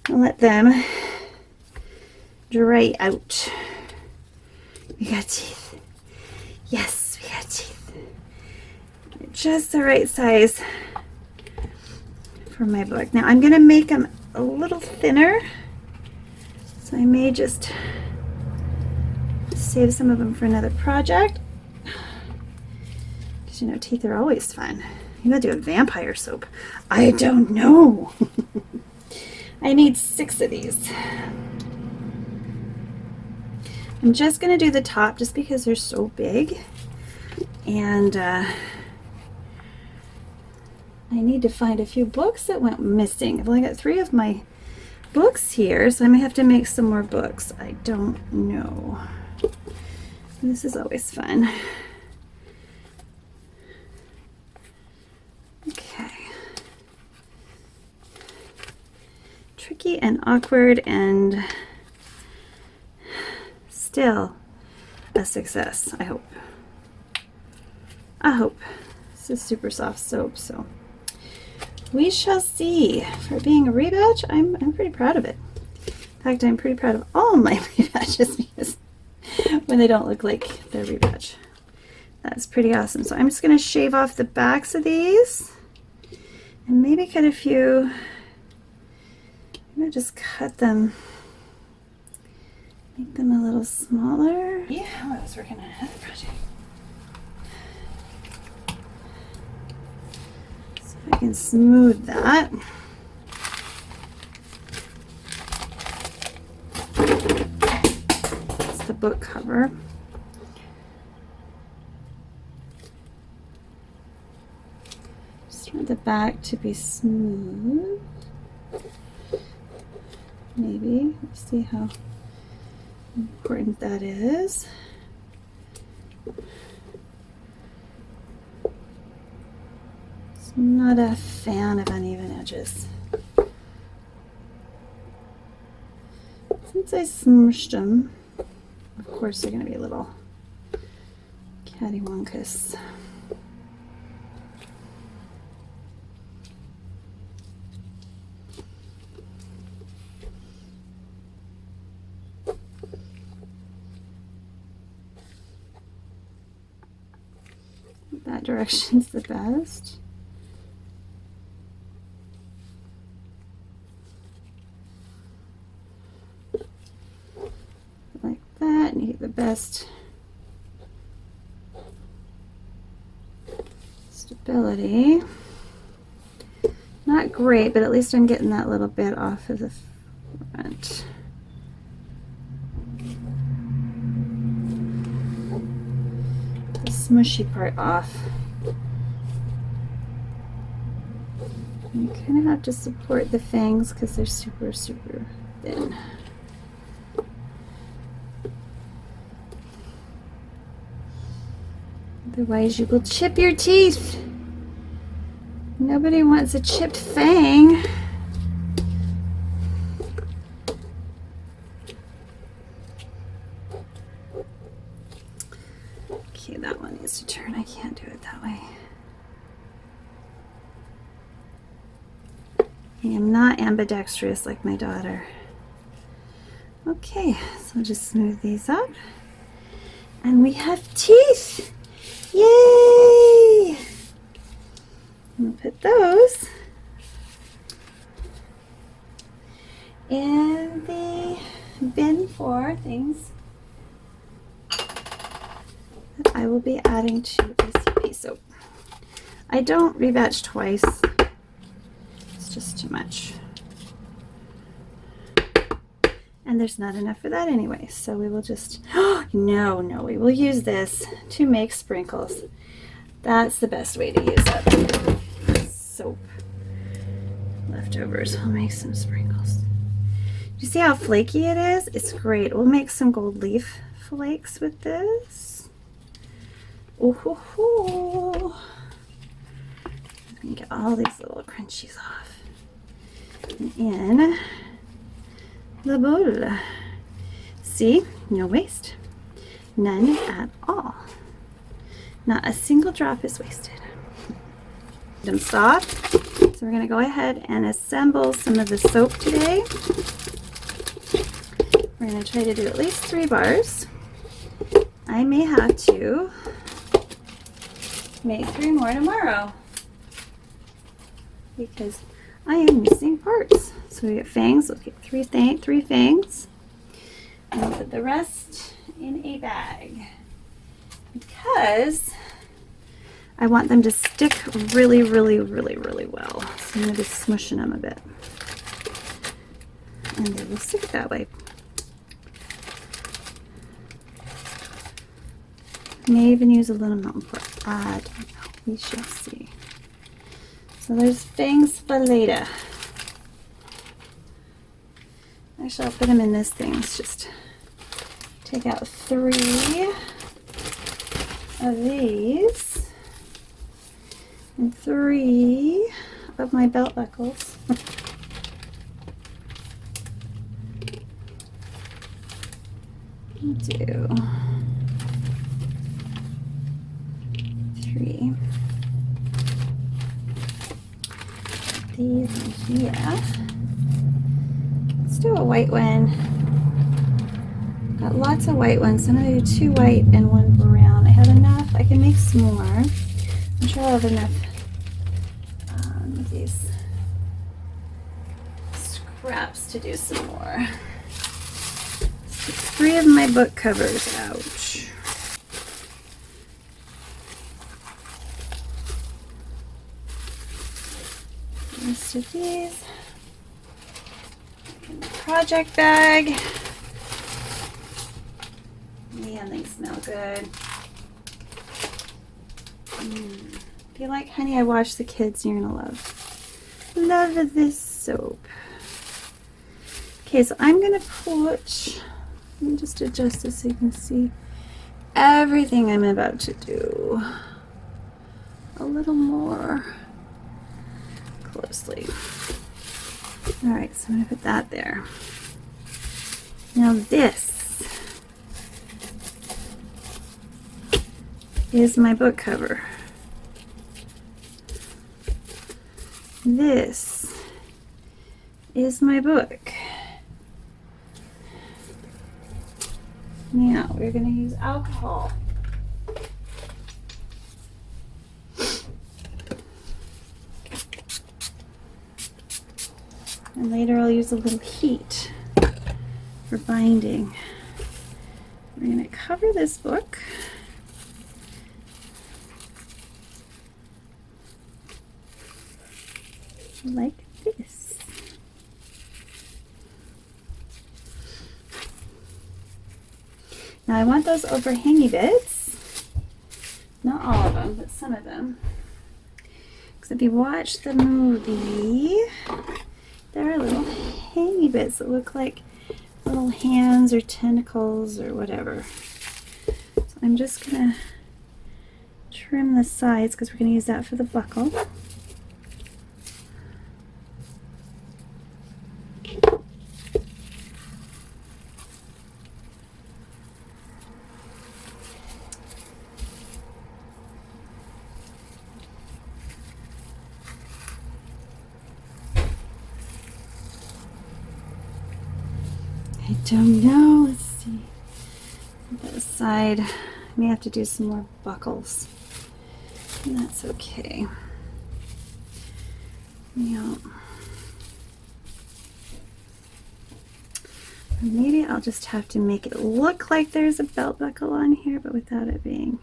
and let them dry out. We got teeth. Yes, we got teeth. Just the right size for my book. Now I'm going to make them a little thinner. So I may just save some of them for another project. Because you know, teeth are always fun. I'm going to do a vampire soap. I don't know. I need 6 of these. I'm just going to do the top just because they're so big. And I need to find a few books that went missing. I've only got 3 of my books here, so I may have to make some more books. I don't know. This is always fun. Okay. Tricky and awkward and still a success, I hope. I hope. This is super soft soap, so we shall see. For being a rebatch, I'm pretty proud of it. In fact, I'm pretty proud of all my rebatches because when they don't look like they're rebatch. That's pretty awesome. So I'm just going to shave off the backs of these and maybe cut a few. I'm going to just cut them, make them a little smaller. Yeah, I was working on another project. So I can smooth that. That's the book cover. Just want the back to be smooth. Maybe. Let's see how important that is. I'm not a fan of uneven edges. Since I smushed them, of course they're going to be a little cattywampus. That direction's the best. Like that, and you get the best stability. Not great, but at least I'm getting that little bit off of the front. The smushy part off. You kind of have to support the fangs because they're super, super thin. Otherwise you will chip your teeth. Nobody wants a chipped fang. Okay, that one needs to turn. I can't do it that way. I am not ambidextrous like my daughter. Okay, so I'll just smooth these up. And we have teeth! Yay! I'm gonna put those in the bin for things that I will be adding to the CP soap. I don't rebatch twice. It's just too much. And there's not enough for that anyway, so we will just, no, we will use this to make sprinkles. That's the best way to use up soap leftovers. We'll make some sprinkles. You see how flaky it is? It's great. We'll make some gold leaf flakes with this. Ooh, hoo, hoo. I'm gonna get all these little crunchies off. in the bowl. See, no waste, none at all. Not a single drop is wasted. Them soft, so we're going to go ahead and assemble some of the soap today. We're going to try to do at least 3 bars. I may have to make 3 more tomorrow because I am missing parts. So we get fangs. Let's get 3 fangs, and we'll put the rest in a bag because I want them to stick really, really, really, really well. So I'm going to be smushing them a bit, and they will stick that way. May even use a little mountain pork. I don't know. We shall see. So there's fangs for later. Actually, I'll put them in this thing. Let's just take out 3 of these and 3 of my belt buckles. I'll do 3. These in here. Let's do a white one. Got lots of white ones. So I'm going to do 2 white and 1 brown. I have enough. I can make some more. I'm sure I'll have enough of these scraps to do some more. Let's get 3 of my book covers out. Rest of these in the project bag. Man, they smell good. If you like Honey I Wash the Kids, you're gonna love this soap. Okay, so I'm gonna put, let me just adjust this so you can see everything I'm about to do a little more closely. All right, so I'm going to put that there. Now this is my book cover. This is my book. Now we're going to use alcohol. And later I'll use a little heat for binding. We're going to cover this book like this. Now I want those overhangy bits, not all of them, but some of them. Because if you watch the movie, there are little hangy bits that look like little hands or tentacles or whatever. So I'm just going to trim the sides because we're going to use that for the buckle. I don't know. Let's see. Put that aside. I may have to do some more buckles. And that's okay. Yeah. Maybe I'll just have to make it look like there's a belt buckle on here, but without it being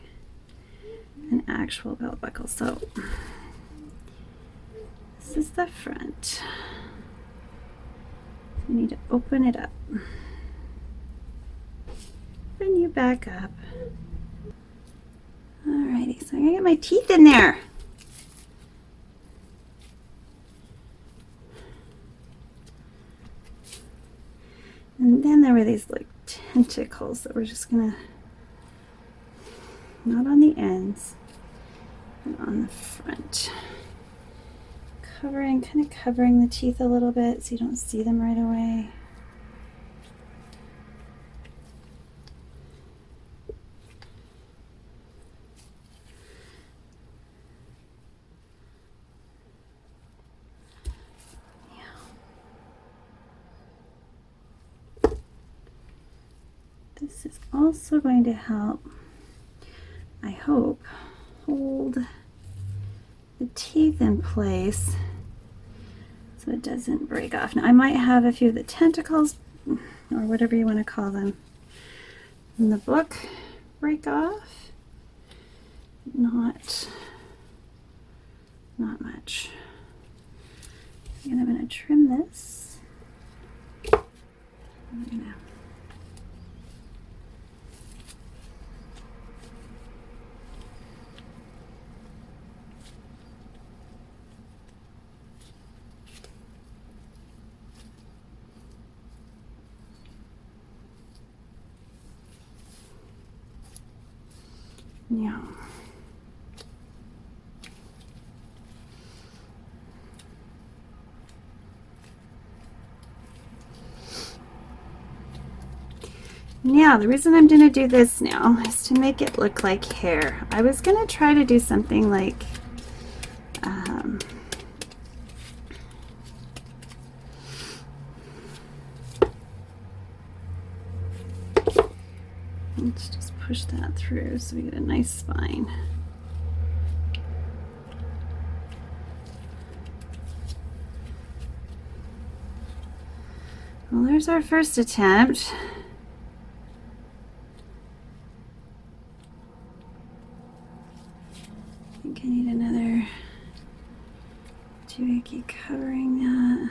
an actual belt buckle. So this is the front. I need to open it up. Open you back up. Alrighty, so I'm gonna get my teeth in there. And then there were these like tentacles that we're just gonna, not on the ends, but on the front. kind of covering the teeth a little bit so you don't see them right away. This is also going to help, I hope, hold the teeth in place so it doesn't break off. Now I might have a few of the tentacles, or whatever you want to call them, in the book break off. Not much. And I'm going to trim this. I'm gonna yeah. Now, the reason I'm going to do this now is to make it look like hair. I was going to try to do something like let's just push that through so we get a nice spine. Well, there's our first attempt. I think I need another doohickey covering that.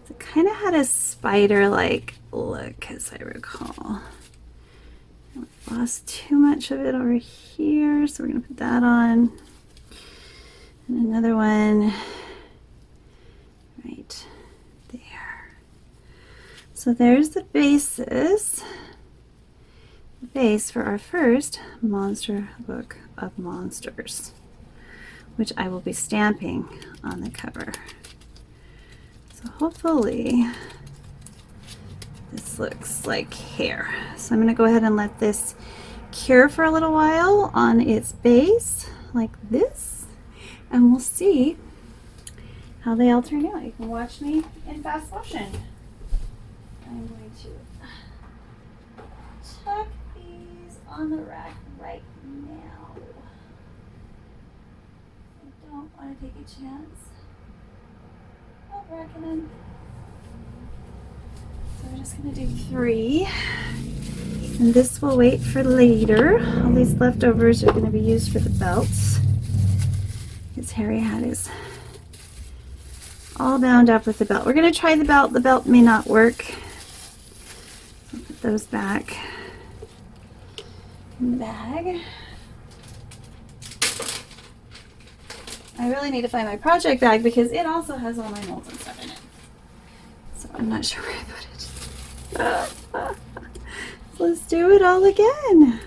It kind of had a spider-like look, as I recall. I lost too much of it over here, so we're going to put that on. And another one right there. So there's the basis. The base for our first monster book of monsters, which I will be stamping on the cover. So hopefully this looks like hair. So I'm going to go ahead and let this cure for a little while on its base like this, and we'll see how they all turn out. You can watch me in fast motion. I'm going to tuck these on the rack right now. I don't want to take a chance of racking them. So we're just going to do 3. And this will wait for later. All these leftovers are going to be used for the belts. His hairy hat is all bound up with the belt. We're going to try the belt. The belt may not work. I'll put those back in the bag. I really need to find my project bag because it also has all my molds and stuff in it. So I'm not sure where I put it. So let's do it all again.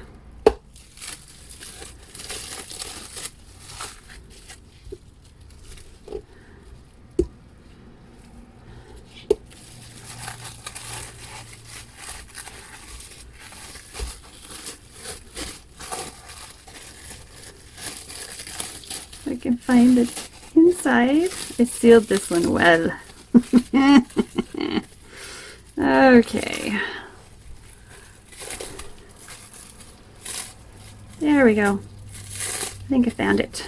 If I can find the inside. I sealed this one well. Okay. There we go. I think I found it.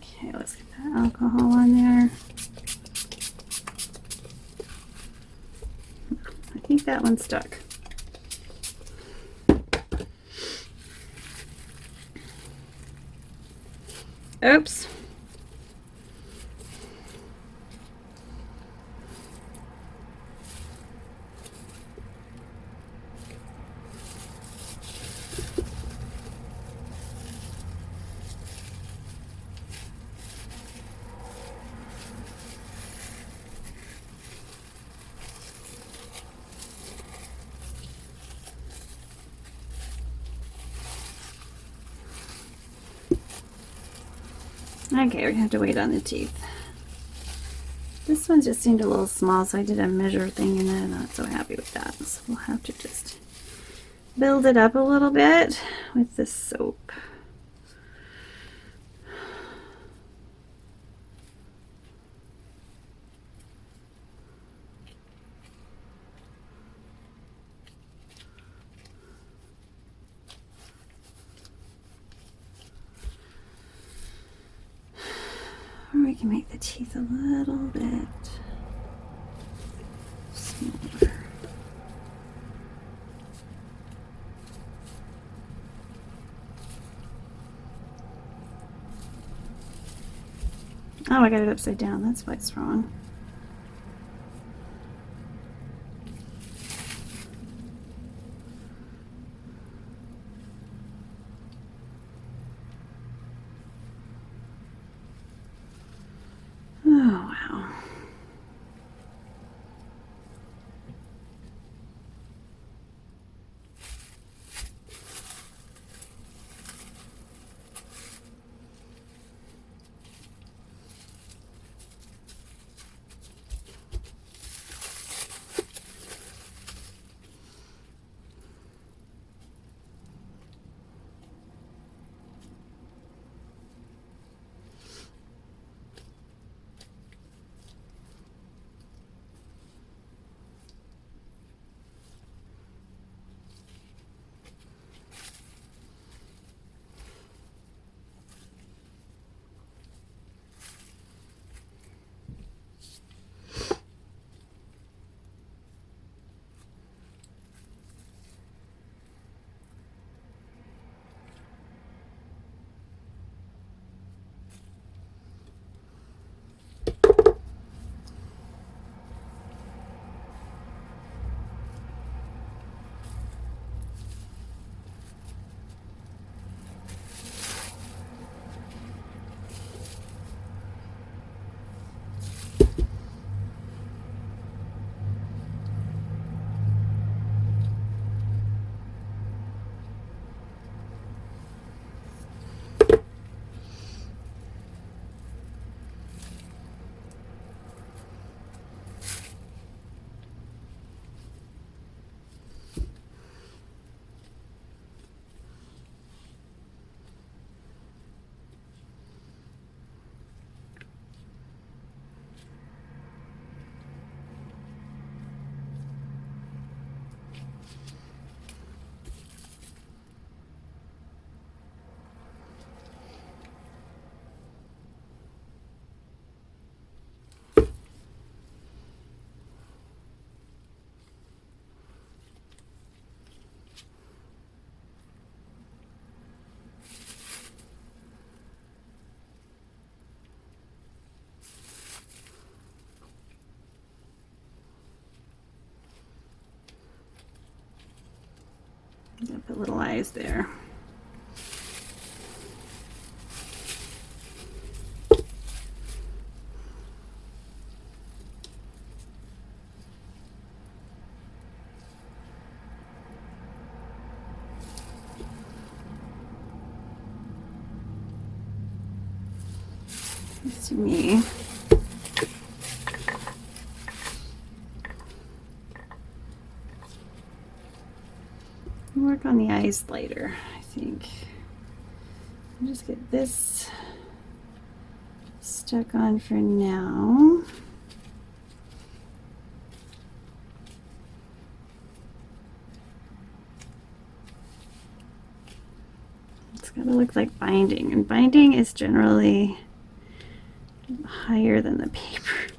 Okay, let's get that alcohol on there. I think that one stuck. Oops. Okay, we're gonna have to wait on the teeth. This one just seemed a little small, so I did a measure thing and I'm not so happy with that. So we'll have to just build it up a little bit with this soap. Or we can make the teeth a little bit smaller. Oh, I got it upside down. That's why it's wrong. Oh, wow. I'm gonna put little eyes there. This to me. Work on the eyes later, I think. I'll just get this stuck on for now. It's gotta look like binding, and binding is generally higher than the paper.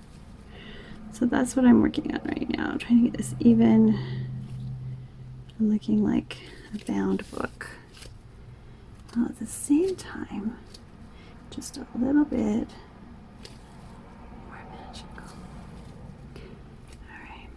So that's what I'm working on right now. I'm trying to get this even and looking like a bound book. While at the same time, just a little bit more magical. All right.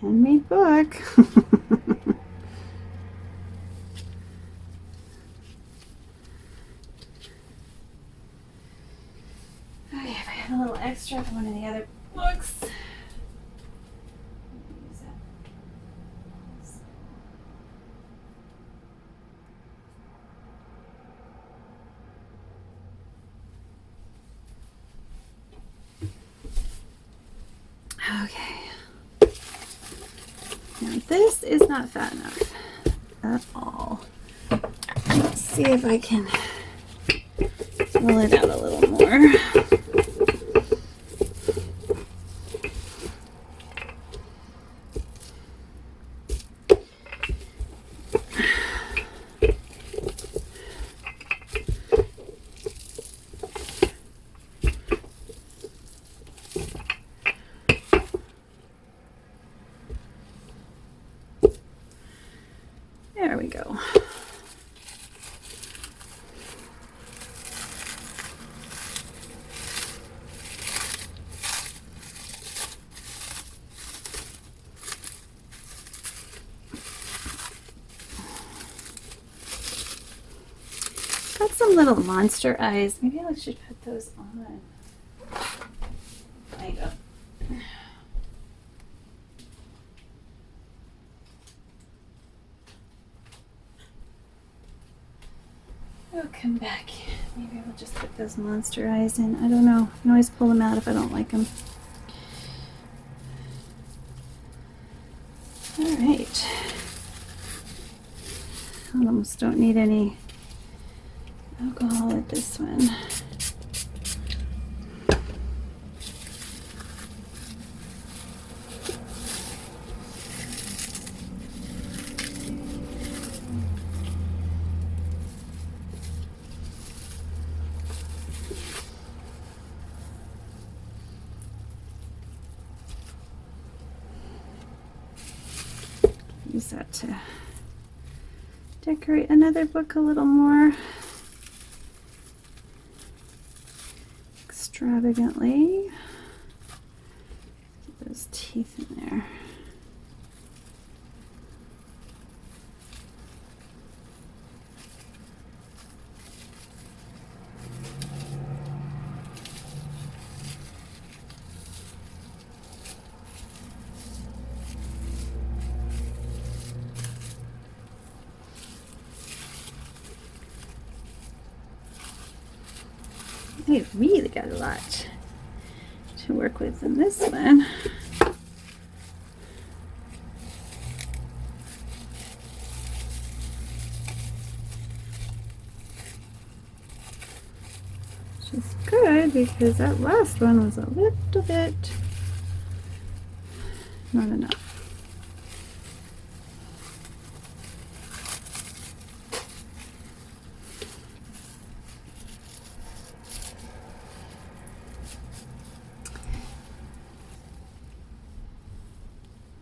Handmade book. Okay, if I had a little extra from one of the other books. Use that. Okay. Now this is not fat enough at all. Let's see if I can roll it out a little more. There we go. Got some little monster eyes. Maybe I should put those on. There you go. I'll come back. Maybe we'll just put those monster eyes in. I don't know. I can always pull them out if I don't like them. Alright. I almost don't need any alcohol with this one. Use that to decorate another book a little more extravagantly. Get those teeth in there. I really got a lot to work with in this one. Which is good because that last one was a little bit not enough.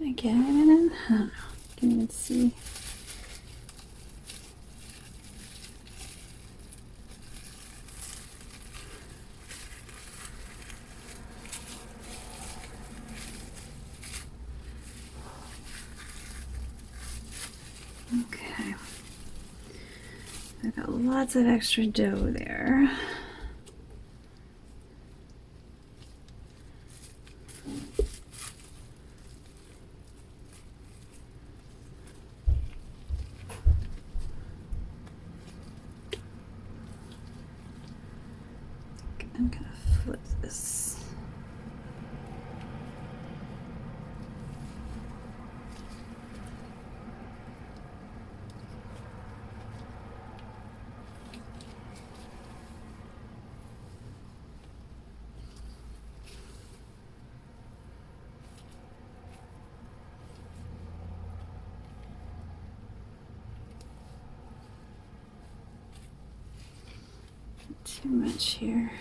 Again, I don't know. Can't even see. Okay. I've got lots of extra dough there. I'm gonna flip this. Too much here.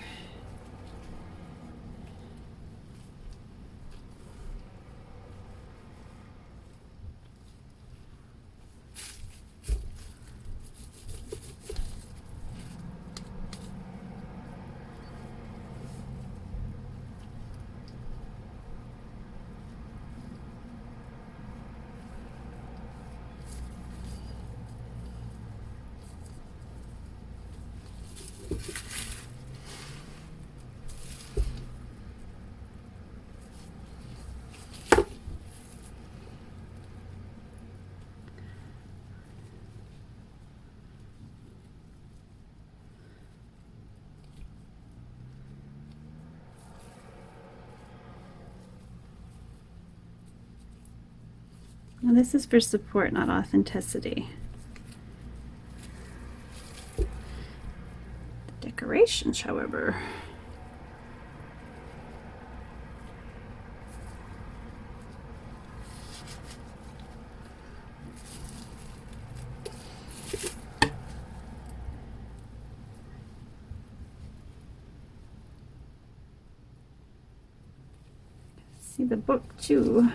Now this is for support, not authenticity. The decorations, however. See the book too.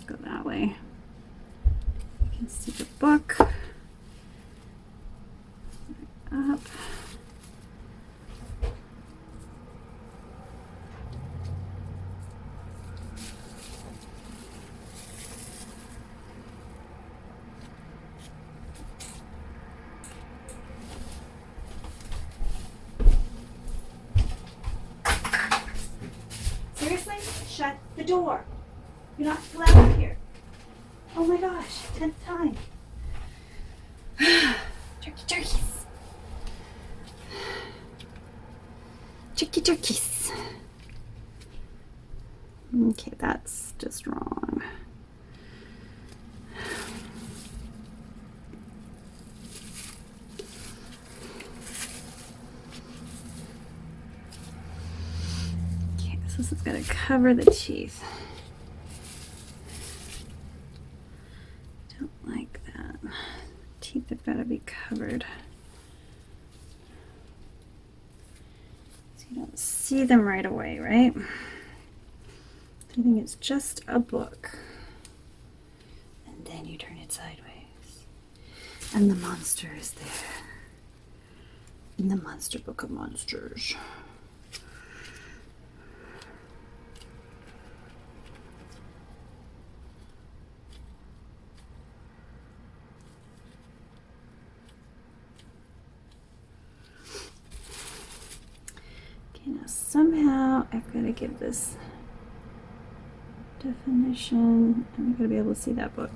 Go that way. You can see the book. Up. Seriously? Shut the door. You're not allowed here. Oh my gosh, 10th time. Turkeys. Turkeys. Okay, that's just wrong. Okay, this is going to cover the teeth. Don't like that. Teeth have got to be covered. So you don't see them right away, right? I think it's just a book. And then you turn it sideways. And the monster is there. In the monster book of monsters. Okay, now somehow I've got to give this definition. I'm going to be able to see that book.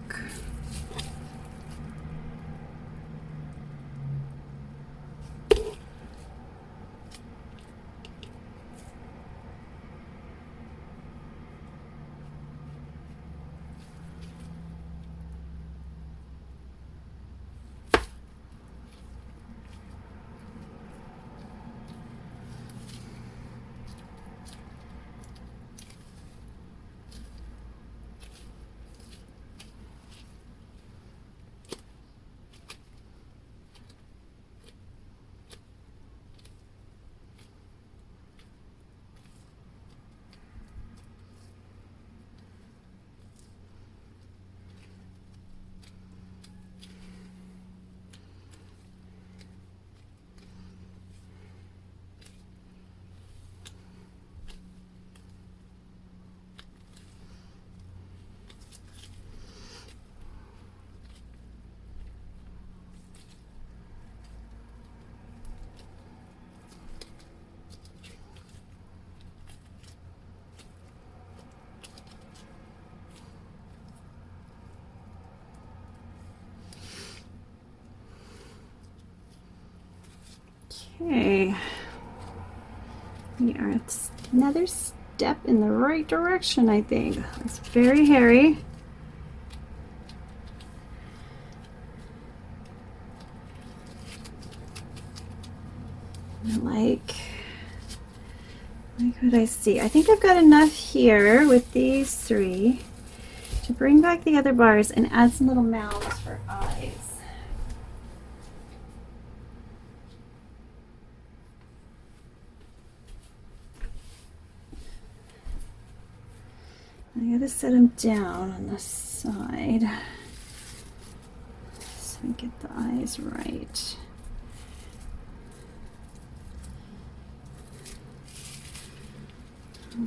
Okay, we are another step in the right direction, I think. It's very hairy. Like what I see. I think I've got enough here with these three to bring back the other bars and add some little mouths for eyes. I gotta set them down on the side so we get the eyes right.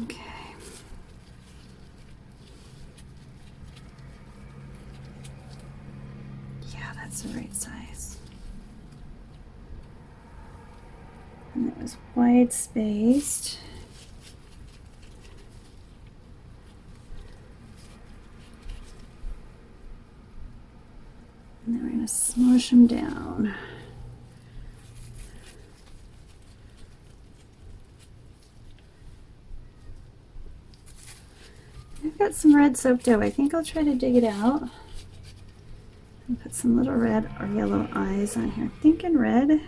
Okay. Yeah, that's the right size. And it was wide spaced. And then we're going to smush them down. I've got some red soap dough. I think I'll try to dig it out and put some little red or yellow eyes on here. I'm thinking red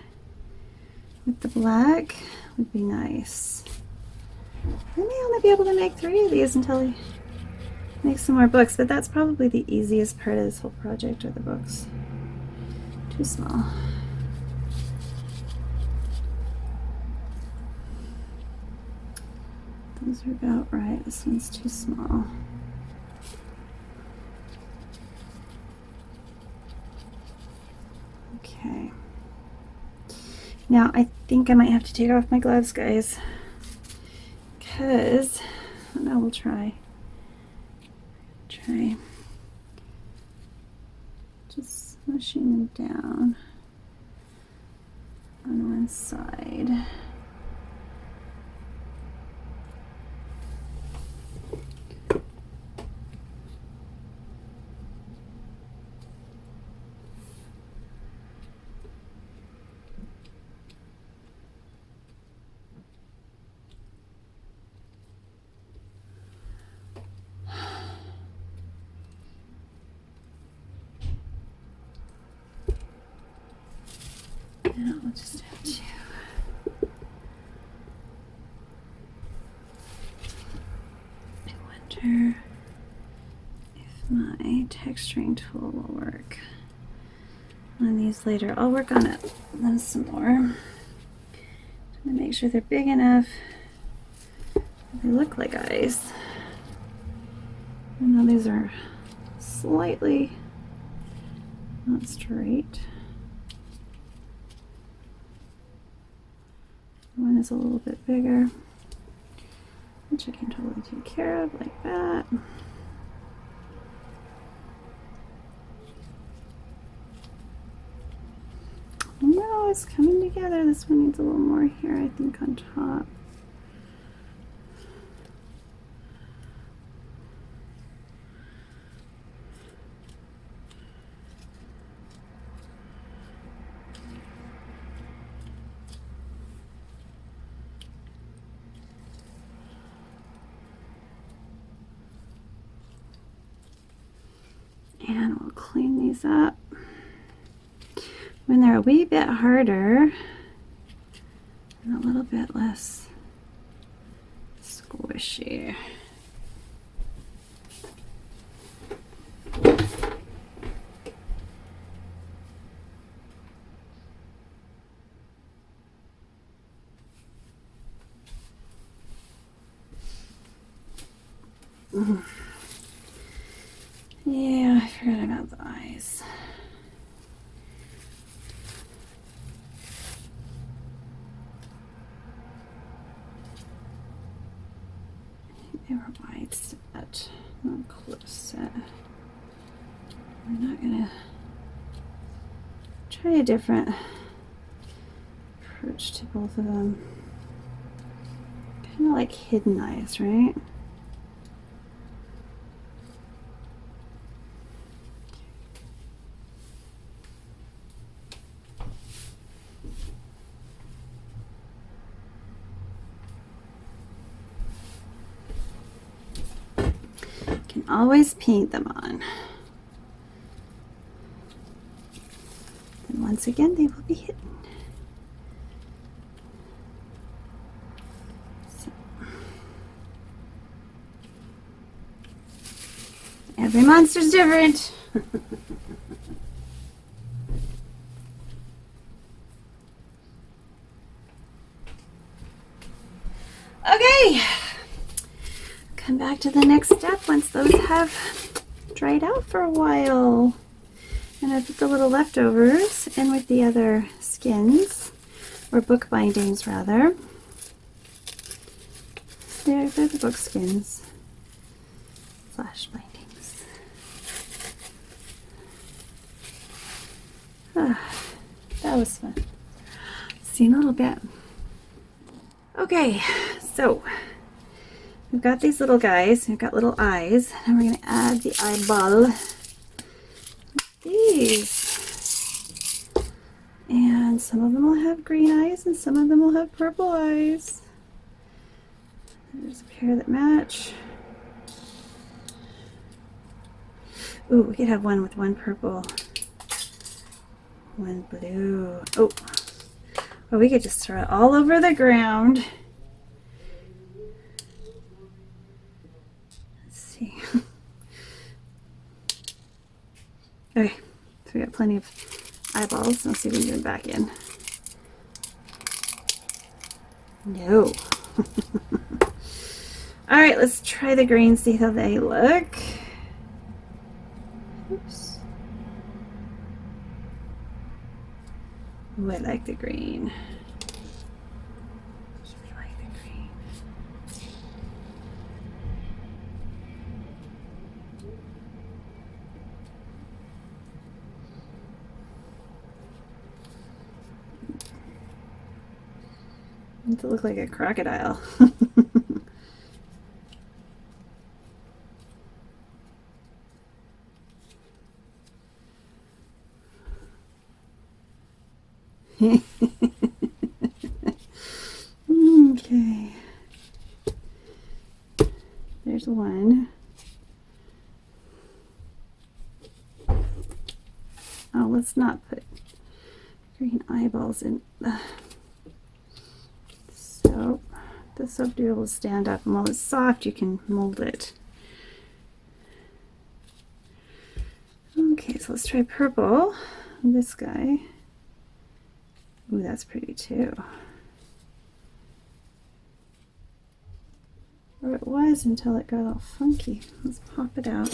with the black would be nice. I may only be able to make 3 of these until I make some more books, but that's probably the easiest part of this whole project, are the books. Too small. Those are about right. This one's too small. Okay. Now I think I might have to take off my gloves, guys, because no, we'll try just smushing them down on one side. Now I'll just have to wonder if my texturing tool will work on these later. I'll work on it then some more. I'm gonna make sure they're big enough. They look like eyes. I know these are slightly not straight. One is a little bit bigger, which I can totally take care of like that. No, it's coming together. This one needs a little more here, I think, on top. And we'll clean these up. When they're a wee bit harder and a little bit less squishy. Yeah, I forgot about the eyes. They were wide set, not close set. We're not gonna try a different approach to both of them. Kind of like hidden eyes, right? Can always paint them on. And once again, they will be hidden. So, Every monster's different. Okay, come back to the next step once those have dried out for a while. And I put the little leftovers in with the other skins, or book bindings rather. They're the book skins / bindings. That was fun. See you in a little bit. Okay, so we've got these little guys. We've got little eyes, and we're going to add the eyeball. These. And some of them will have green eyes, and some of them will have purple eyes. There's a pair that match. Ooh, we could have one with one purple, one blue. Oh. Or we could just throw it all over the ground. Let's see. Okay, so we got plenty of eyeballs. Let's see if we can get them back in. No. All right, let's try the green, see how they look. Oops. Ooh, I like the green. I like the green. It look like a crocodile. Okay. There's one. Oh, let's not put green eyeballs in the soap. The soap deal will stand up, and while it's soft, you can mold it. Okay, so let's try purple. This guy. Ooh, that's pretty too. Or it was until it got all funky. Let's pop it out.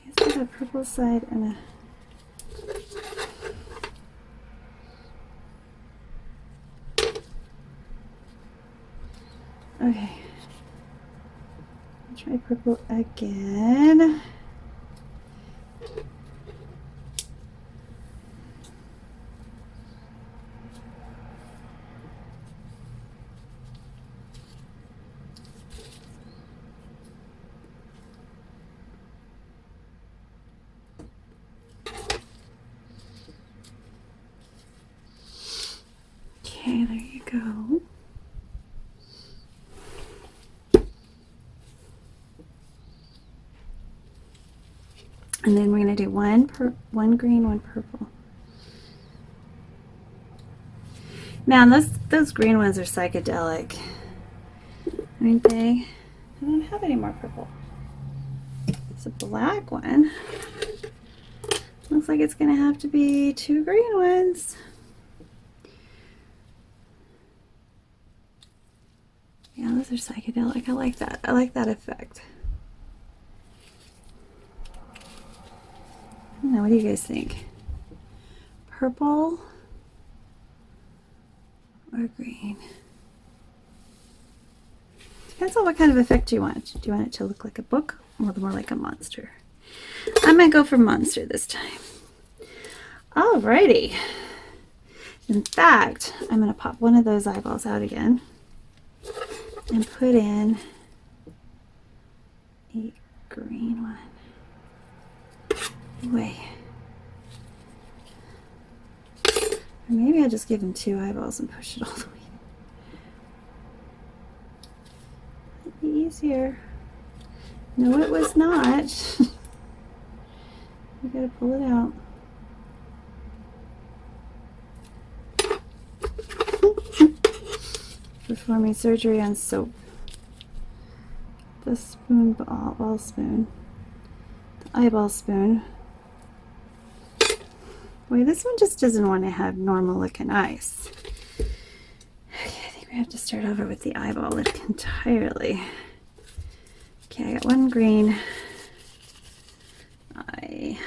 It's got a purple side and a... Okay. I'll try purple again. Okay, there you go. And then we're going to do one green, one purple. Man, those green ones are psychedelic, aren't they? I don't have any more purple. It's a black one. Looks like it's going to have to be two green ones. Yeah, those are psychedelic. I like that. I like that effect. I don't know, what do you guys think? Purple or green? Depends on what kind of effect you want. Do you want it to look like a book or more like a monster? I'm gonna go for monster this time. Alrighty. In fact, I'm gonna pop one of those eyeballs out again and put in a green one. Way. Or maybe I'll just give him two eyeballs and push it all the way. That'd be easier. No, it was not. You gotta pull it out. performing surgery on soap. The spoon ball spoon. The eyeball spoon. Boy, this one just doesn't want to have normal looking eyes. Okay, I think we have to start over with the eyeball look entirely. Okay, I got one green eye.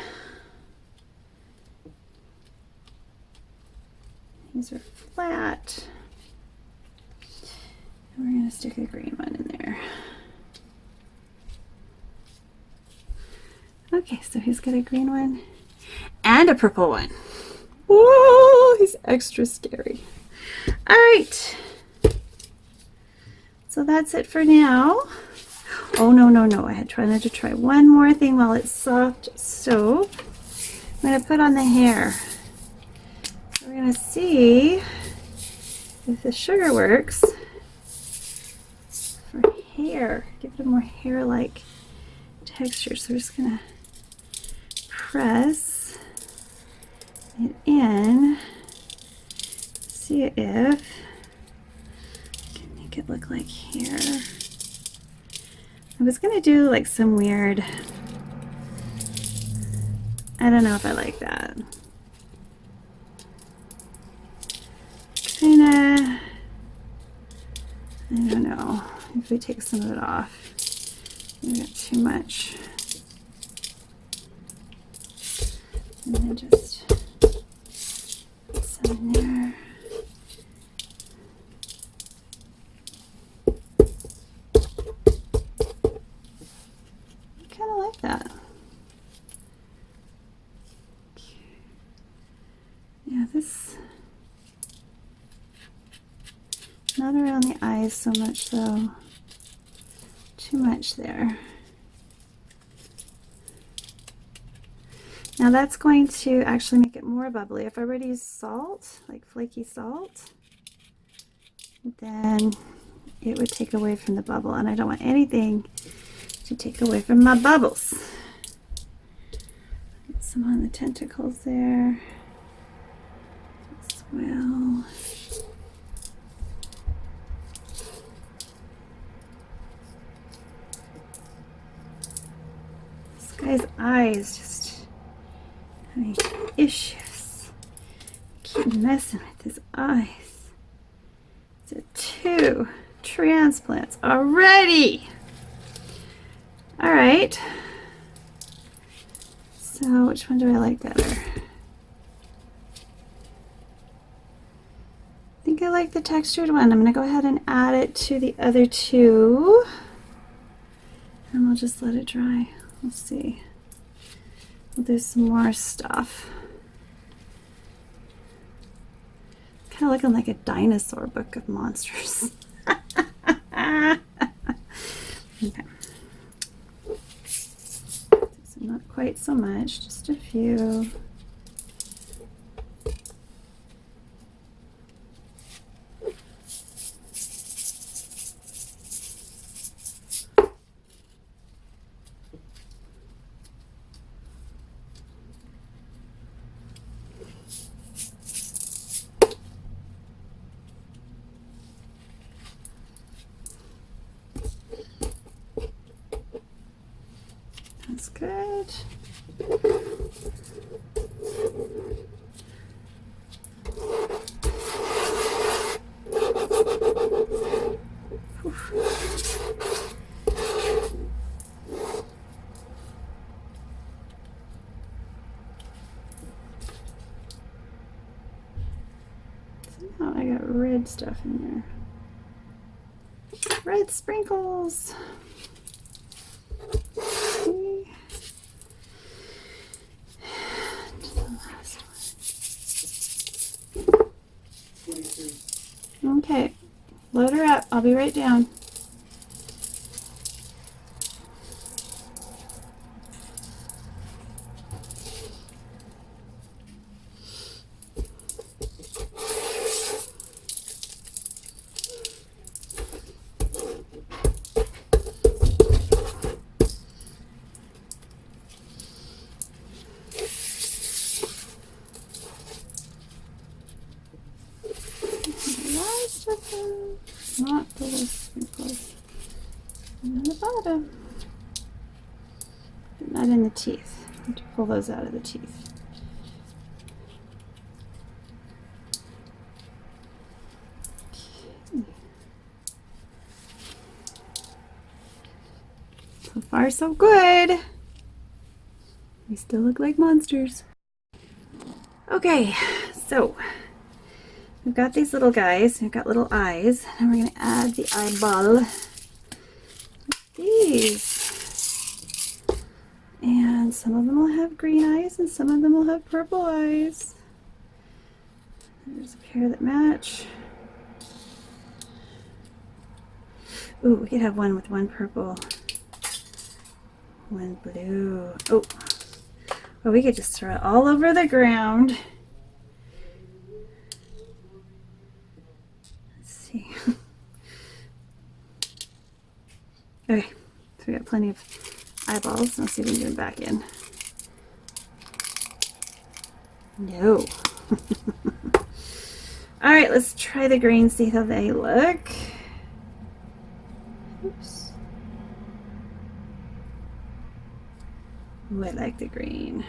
These are flat. And we're going to stick a green one in there. Okay, so he's got a green one and a purple one. Whoa, he's extra scary. All right. So that's it for now. Oh, no. I had tried to try one more thing while it's soft soap. I'm going to put on the hair. We're going to see if the sugar works for hair. Give it a more hair-like texture. So we're just going to press it in. See if I can make it look like hair. I was going to do like some weird, I don't know if I like that. Kinda, I don't know if we take some of it off. We got too much. And then just put some in there. I kind of like that. Yeah, this. Not around the eyes so much though. Too much there. Now that's going to actually make it more bubbly. If I were to use salt, like flaky salt, then it would take away from the bubble, and I don't want anything to take away from my bubbles. Get some on the tentacles there as well. This guy's eyes just having issues. Keep messing with his eyes. So 2 transplants already. All right. So which one do I like better? I think I like the textured one. I'm going to go ahead and add it to the other 2. And we'll just let it dry. We'll see. We'll do some more stuff. Kind of looking like a dinosaur book of monsters. Okay. So not quite so much, just a few. That's good. Somehow I got red stuff in there. Red sprinkles. Okay. And the last one. Okay, load her up. I'll be right down. Last of them. not the little sprinkles. And on the bottom. But not in the teeth. I have to pull those out of the teeth. So far, so good. We still look like monsters. Okay, so we've got these little guys. We've got little eyes, and we're going to add the eyeball with these. And some of them will have green eyes, and some of them will have purple eyes. There's a pair that match. Ooh, we could have one with one purple, one blue. Oh, well, we could just throw it all over the ground. Let's see. Okay, so we got plenty of eyeballs. Let's see if we can get them back in. No. All right, let's try the green, see how they look. Oops. Ooh, I like the green.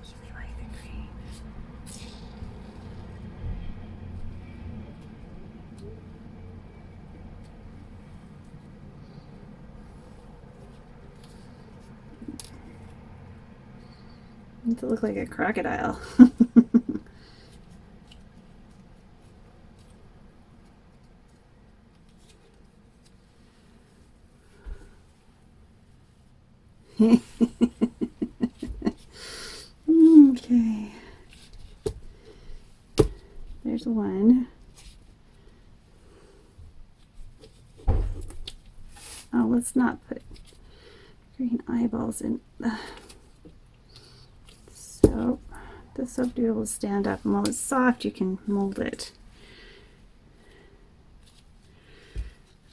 I like the green. It to look like a crocodile. Okay. There's one. Oh, let's not put green eyeballs in the soap. The soap doodle will stand up, and while it's soft, you can mold it.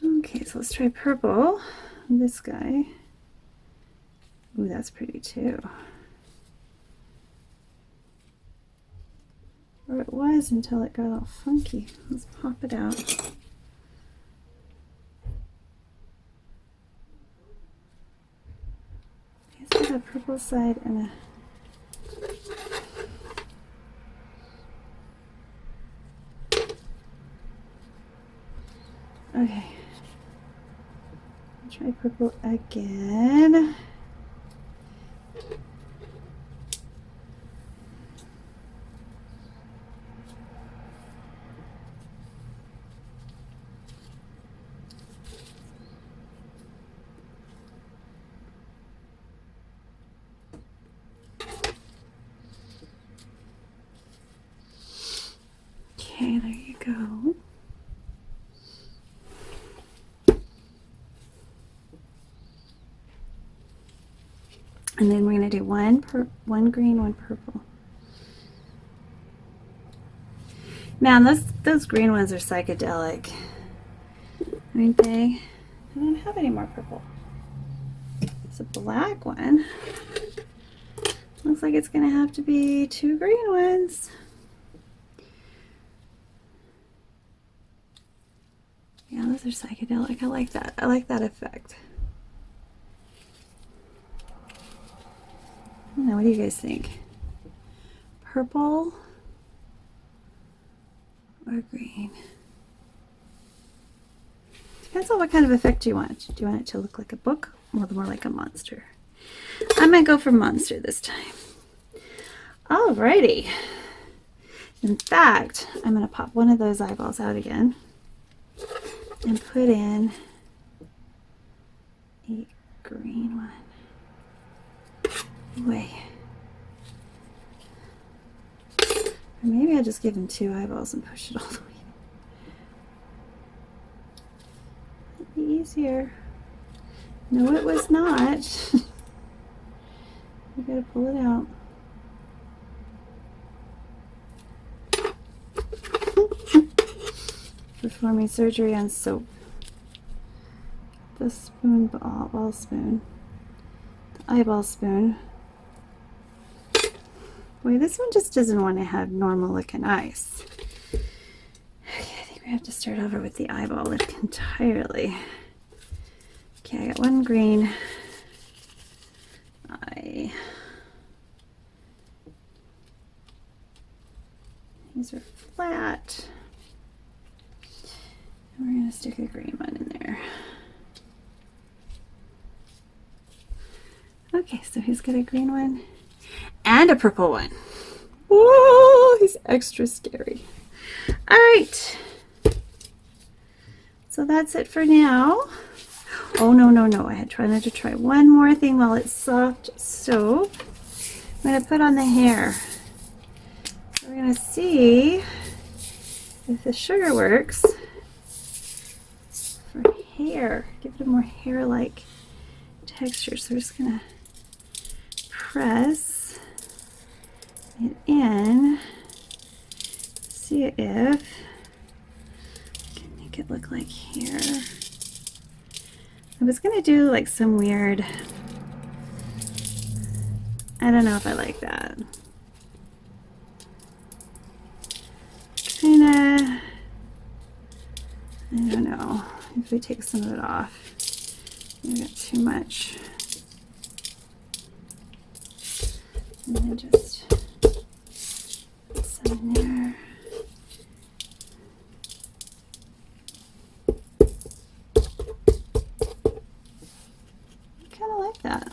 Okay, so let's try purple. This guy. Ooh, that's pretty too. Or it was until it got all funky. Let's pop it out. It's got a purple side and a okay. I'll try purple again. Okay, there you go. And then we're going to do one green, one purple. Man, those green ones are psychedelic, aren't they? I don't have any more purple. It's a black one. Looks like it's going to have to be two green ones. Yeah, those are psychedelic. I like that. I like that effect. I don't know, what do you guys think? Purple or green? Depends on what kind of effect you want. Do you want it to look like a book or more like a monster? I might go for monster this time. Alrighty. In fact, I'm going to pop one of those eyeballs out again and put in a green one. Way. Or maybe I'll just give him two eyeballs and push it all the way. That'd be easier. No, it was not. You gotta pull it out. Performing surgery on soap. The spoon, ball spoon. The eyeball spoon. Boy, this one just doesn't want to have normal looking eyes. Okay, I think we we have to start over with the eyeball entirely. Okay, I got one green eye. These are flat. And we're going to stick a green one in there. Okay, so he's got a green one and a purple one. Whoa, he's extra scary. All right. So that's it for now. Oh, no. I had tried to try one more thing while it's soft soap. I'm going to put on the hair. We're going to see if the sugar works for hair. Give it a more hair-like texture. So we're just going to press it in. See if I can make it look like hair. I was going to do like some weird, I don't know if I like that. Kinda, I don't know if we take some of it off. We got too much. And then just put some in there. I kind of like that.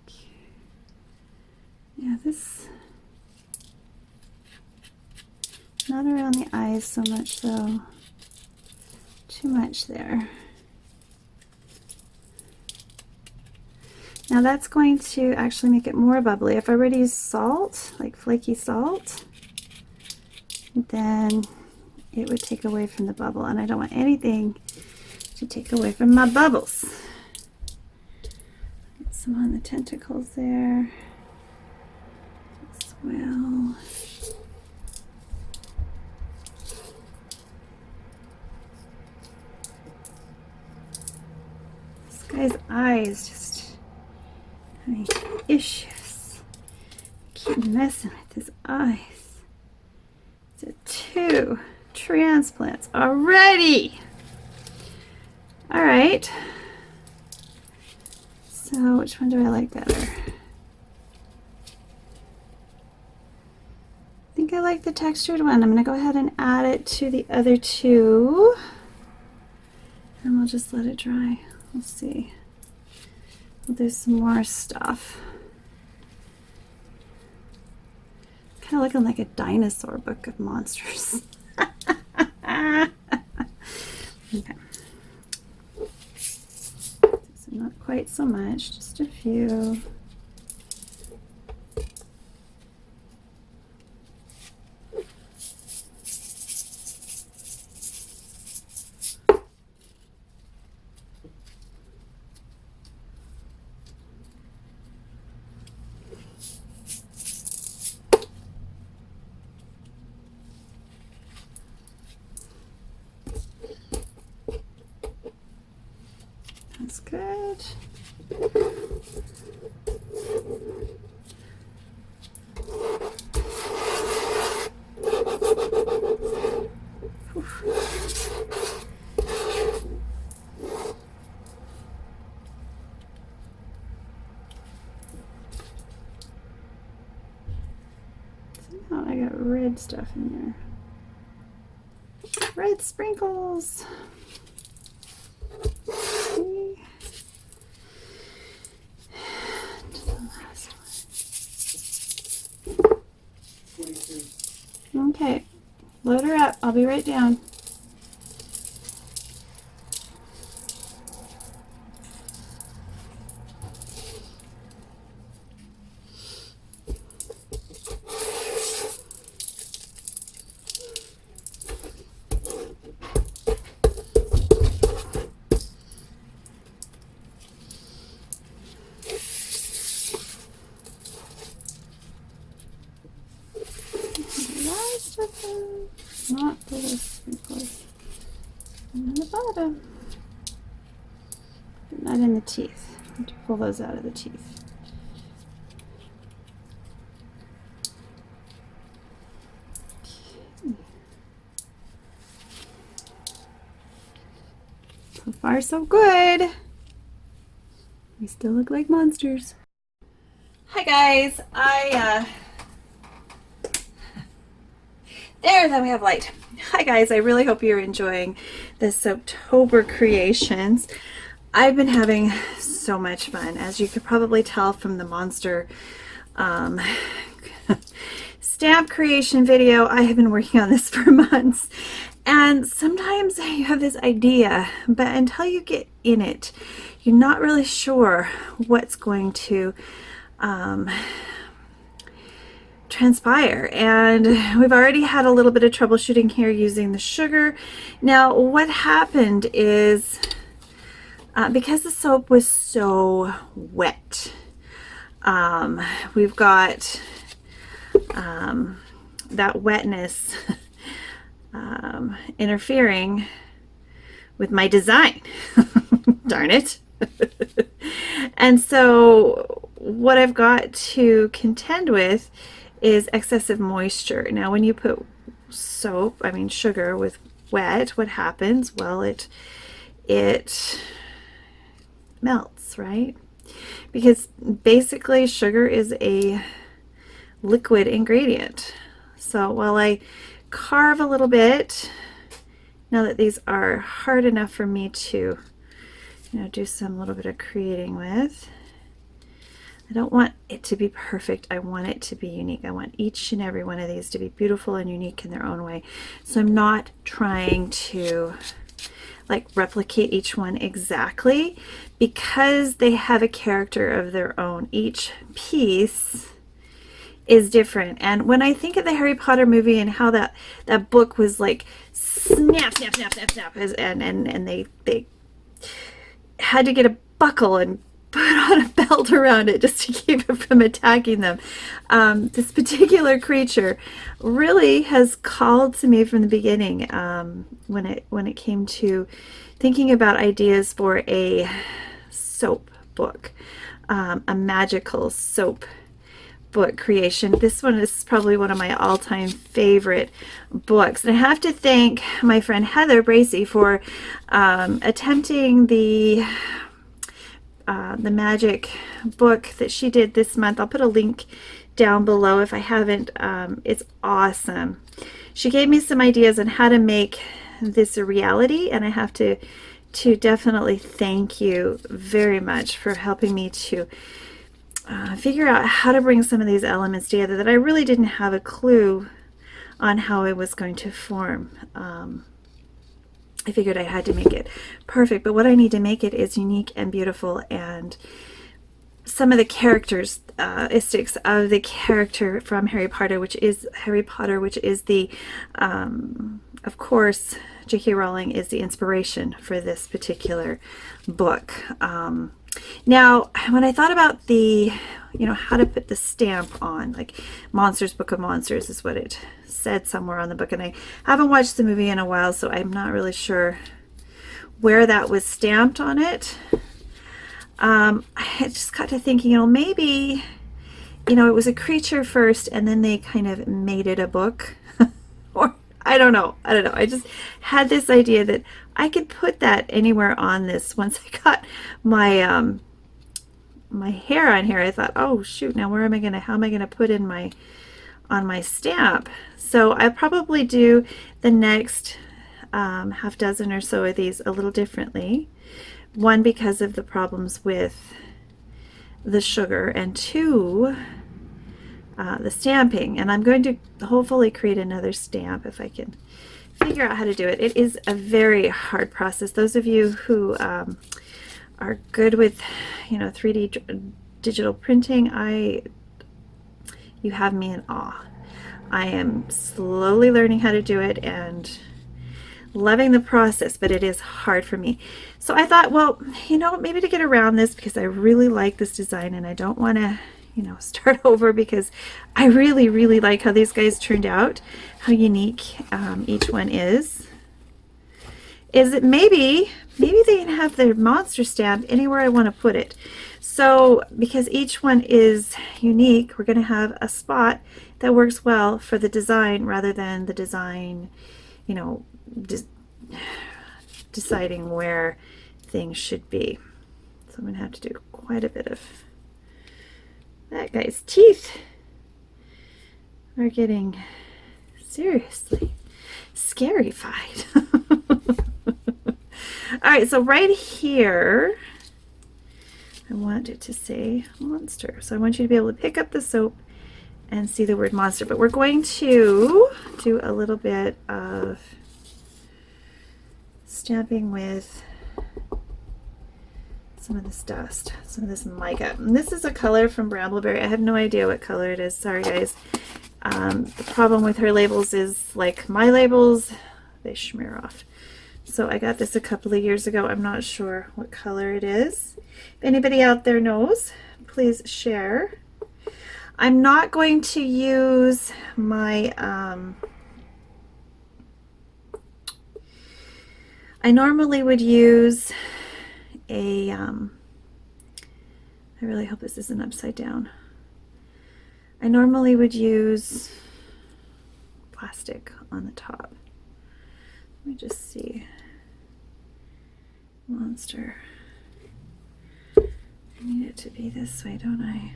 Okay. Yeah, this. Not around the eyes so much though. Too much there. Now that's going to actually make it more bubbly. If I were to use salt, like flaky salt, then it would take away from the bubble, and I don't want anything to take away from my bubbles. Get some on the tentacles there as well. This guy's eyes just having issues. Keep messing with his eyes. So 2 transplants already. All right. So which one do I like better? I think I like the textured one. I'm going to go ahead and add it to the other 2. And we'll just let it dry. We'll see. Well, there's some more stuff. Kind of looking like a dinosaur book of monsters. Okay. So not quite so much, just a few. That's good. Somehow I got red stuff in there. Red sprinkles. Okay, load her up. I'll be right down. Not the sprinkles. And on the bottom. But not in the teeth. I have to pull those out of the teeth. Okay. far so good. We still look like monsters. Hi guys, then we have light. Hi guys, I really hope you're enjoying this Soaptober creations. I've been having so much fun, as you could probably tell from the monster stamp creation video. I have been working on this for months, and sometimes you have this idea, but until you get in it, you're not really sure what's going to transpire. And we've already had a little bit of troubleshooting here using the sugar. Now what happened is because the soap was so wet, we've got that wetness interfering with my design. Darn it. And so what I've got to contend with is excessive moisture. Now when you put sugar with wet, what happens? Well, it melts, right? Because basically sugar is a liquid ingredient. So while I carve a little bit, now that these are hard enough for me to do some little bit of creating with, I don't want it to be perfect. I want it to be unique. I want each and every one of these to be beautiful and unique in their own way. So I'm not trying to like replicate each one exactly, because they have a character of their own. Each piece is different. And when I think of the Harry Potter movie and how that book was like snap, snap, snap, snap, snap, and they had to get a buckle and put on a belt around it just to keep it from attacking them. This particular creature really has called to me from the beginning, when it came to thinking about ideas for a soap book, a magical soap book creation. This one is probably one of my all-time favorite books, and I have to thank my friend Heather Bracey for attempting the magic book that she did this month. I'll put a link down below if I haven't. It's awesome. She gave me some ideas on how to make this a reality, and I have to definitely thank you very much for helping me to figure out how to bring some of these elements together that I really didn't have a clue on how it was going to form. I figured I had to make it perfect, but what I need to make it is unique and beautiful, and some of the characteristics of the character from Harry Potter, which is the of course JK Rowling is the inspiration for this particular book. Now when I thought about the how to put the stamp on, like Monsters, Book of Monsters is what it said somewhere on the book, and I haven't watched the movie in a while, so I'm not really sure where that was stamped on it. I just got to thinking, maybe it was a creature first and then they kind of made it a book. Or I don't know. I just had this idea that I could put that anywhere on this. Once I got my my hair on here, I thought, oh shoot, now how am I gonna put in on my stamp? So I'll probably do the next half dozen or so of these a little differently. One, because of the problems with the sugar, and two, the stamping. And I'm going to hopefully create another stamp if I can figure out how to do it. It is a very hard process. Those of you who are good with 3D digital printing, you have me in awe. I am slowly learning how to do it and loving the process, but it is hard for me. So I thought, well, maybe to get around this, because I really like this design and I don't want to start over, because I really, really like how these guys turned out, how unique each one is that maybe they can have their monster stamp anywhere I want to put it. So because each one is unique, we're going to have a spot that works well for the design, rather than the design deciding where things should be. So I'm going to have to do quite a bit of that. Guy's teeth are getting seriously scarified. All right, so right here, I want it to say monster. So I want you to be able to pick up the soap and see the word monster. But we're going to do a little bit of stamping with some of this dust, some of this mica. And this is a color from Brambleberry. I have no idea what color it is. Sorry, guys. The problem with her labels is, like my labels, they smear off. So I got this a couple of years ago. I'm not sure what color it is. If anybody out there knows, please share. I'm not going to use my, I normally would use a, I really hope this isn't upside down. I normally would use plastic on the top. Let me just see. Monster. I need it to be this way, don't I?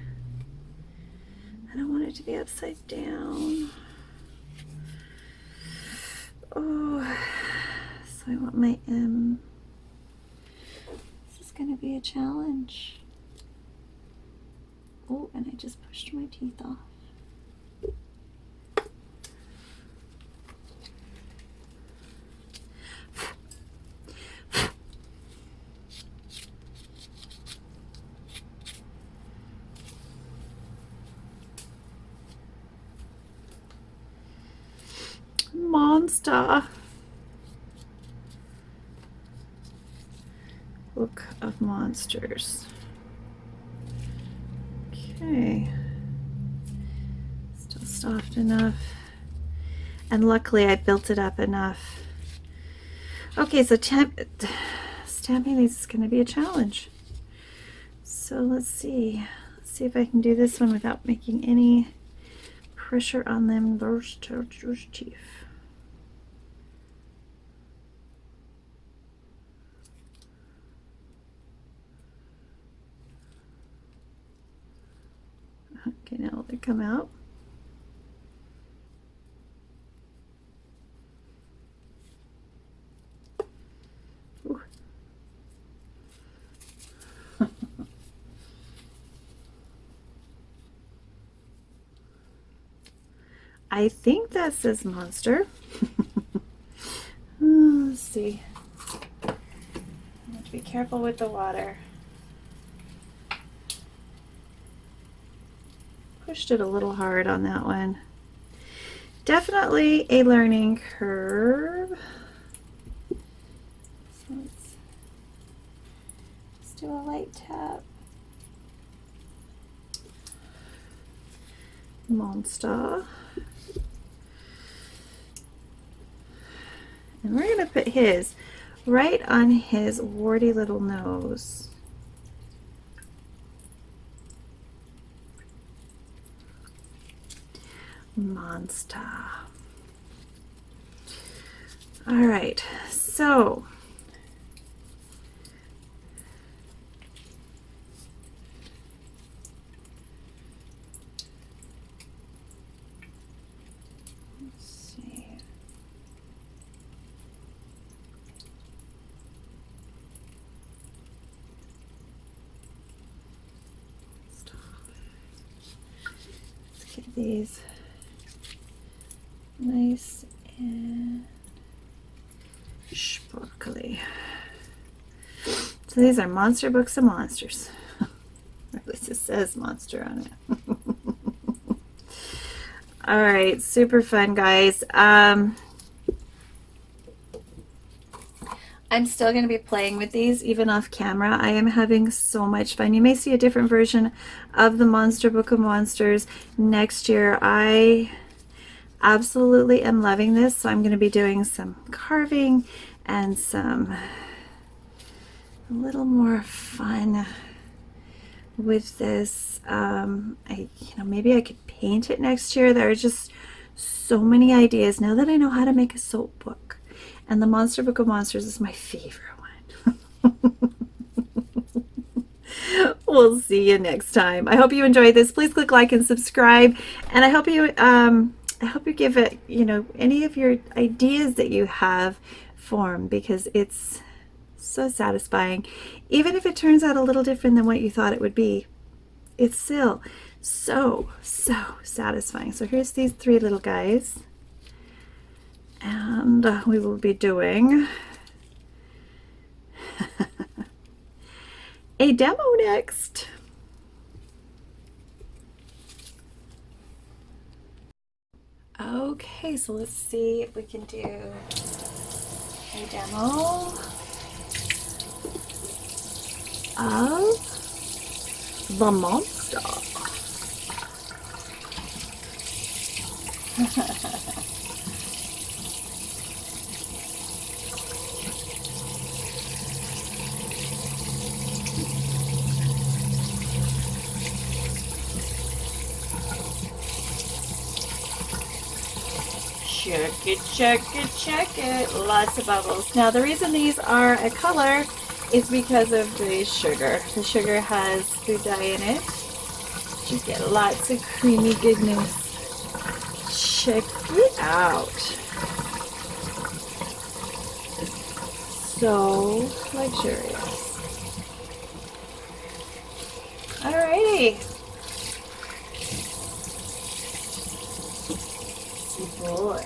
I don't want it to be upside down. Oh, so I want my M. This is going to be a challenge. Oh, and I just pushed my teeth off. Monster. Book of Monsters. Okay. Still soft enough. And luckily I built it up enough. Okay, so stamping these is going to be a challenge. So let's see. Let's see if I can do this one without making any pressure on them. There's teeth. Okay, now they come out. I think that says monster. Let's see. I have to be careful with the water. Pushed it a little hard on that one. Definitely a learning curve. So let's do a light tap. Monster. And we're going to put his right on his warty little nose. Monster. All right, so let's see. Let's get these nice and sparkly. So these are Monster Books of Monsters. Or at least it says monster on it. All right, super fun, guys. I'm still going to be playing with these even off camera. I am having so much fun. You may see a different version of the Monster Book of Monsters next year. I absolutely am loving this. So I'm going to be doing some carving and some a little more fun with this. Maybe I could paint it next year. There are just so many ideas now that I know how to make a soap book. And the Monster Book of Monsters is my favorite one. We'll see you next time. I hope you enjoyed this. Please click like and subscribe, and I hope you give it, any of your ideas that you have form, because it's so satisfying. Even if it turns out a little different than what you thought it would be, it's still so satisfying. So here's these three little guys, and we will be doing a demo next. Okay, so let's see if we can do a demo of the monster. Check it, check it, check it. Lots of bubbles. Now the reason these are a color is because of the sugar. The sugar has food dye in it. You get lots of creamy goodness. Check it out. So luxurious. Alrighty. Boy.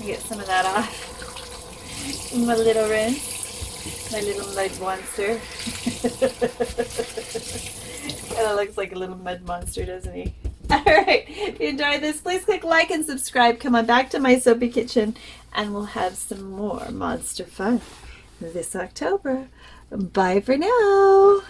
Get some of that off. My little rinse. My little mud monster. Kind of looks like a little mud monster, doesn't he? Alright, if you enjoyed this, please click like and subscribe. Come on back to my soapy kitchen and we'll have some more monster fun this October. Bye for now.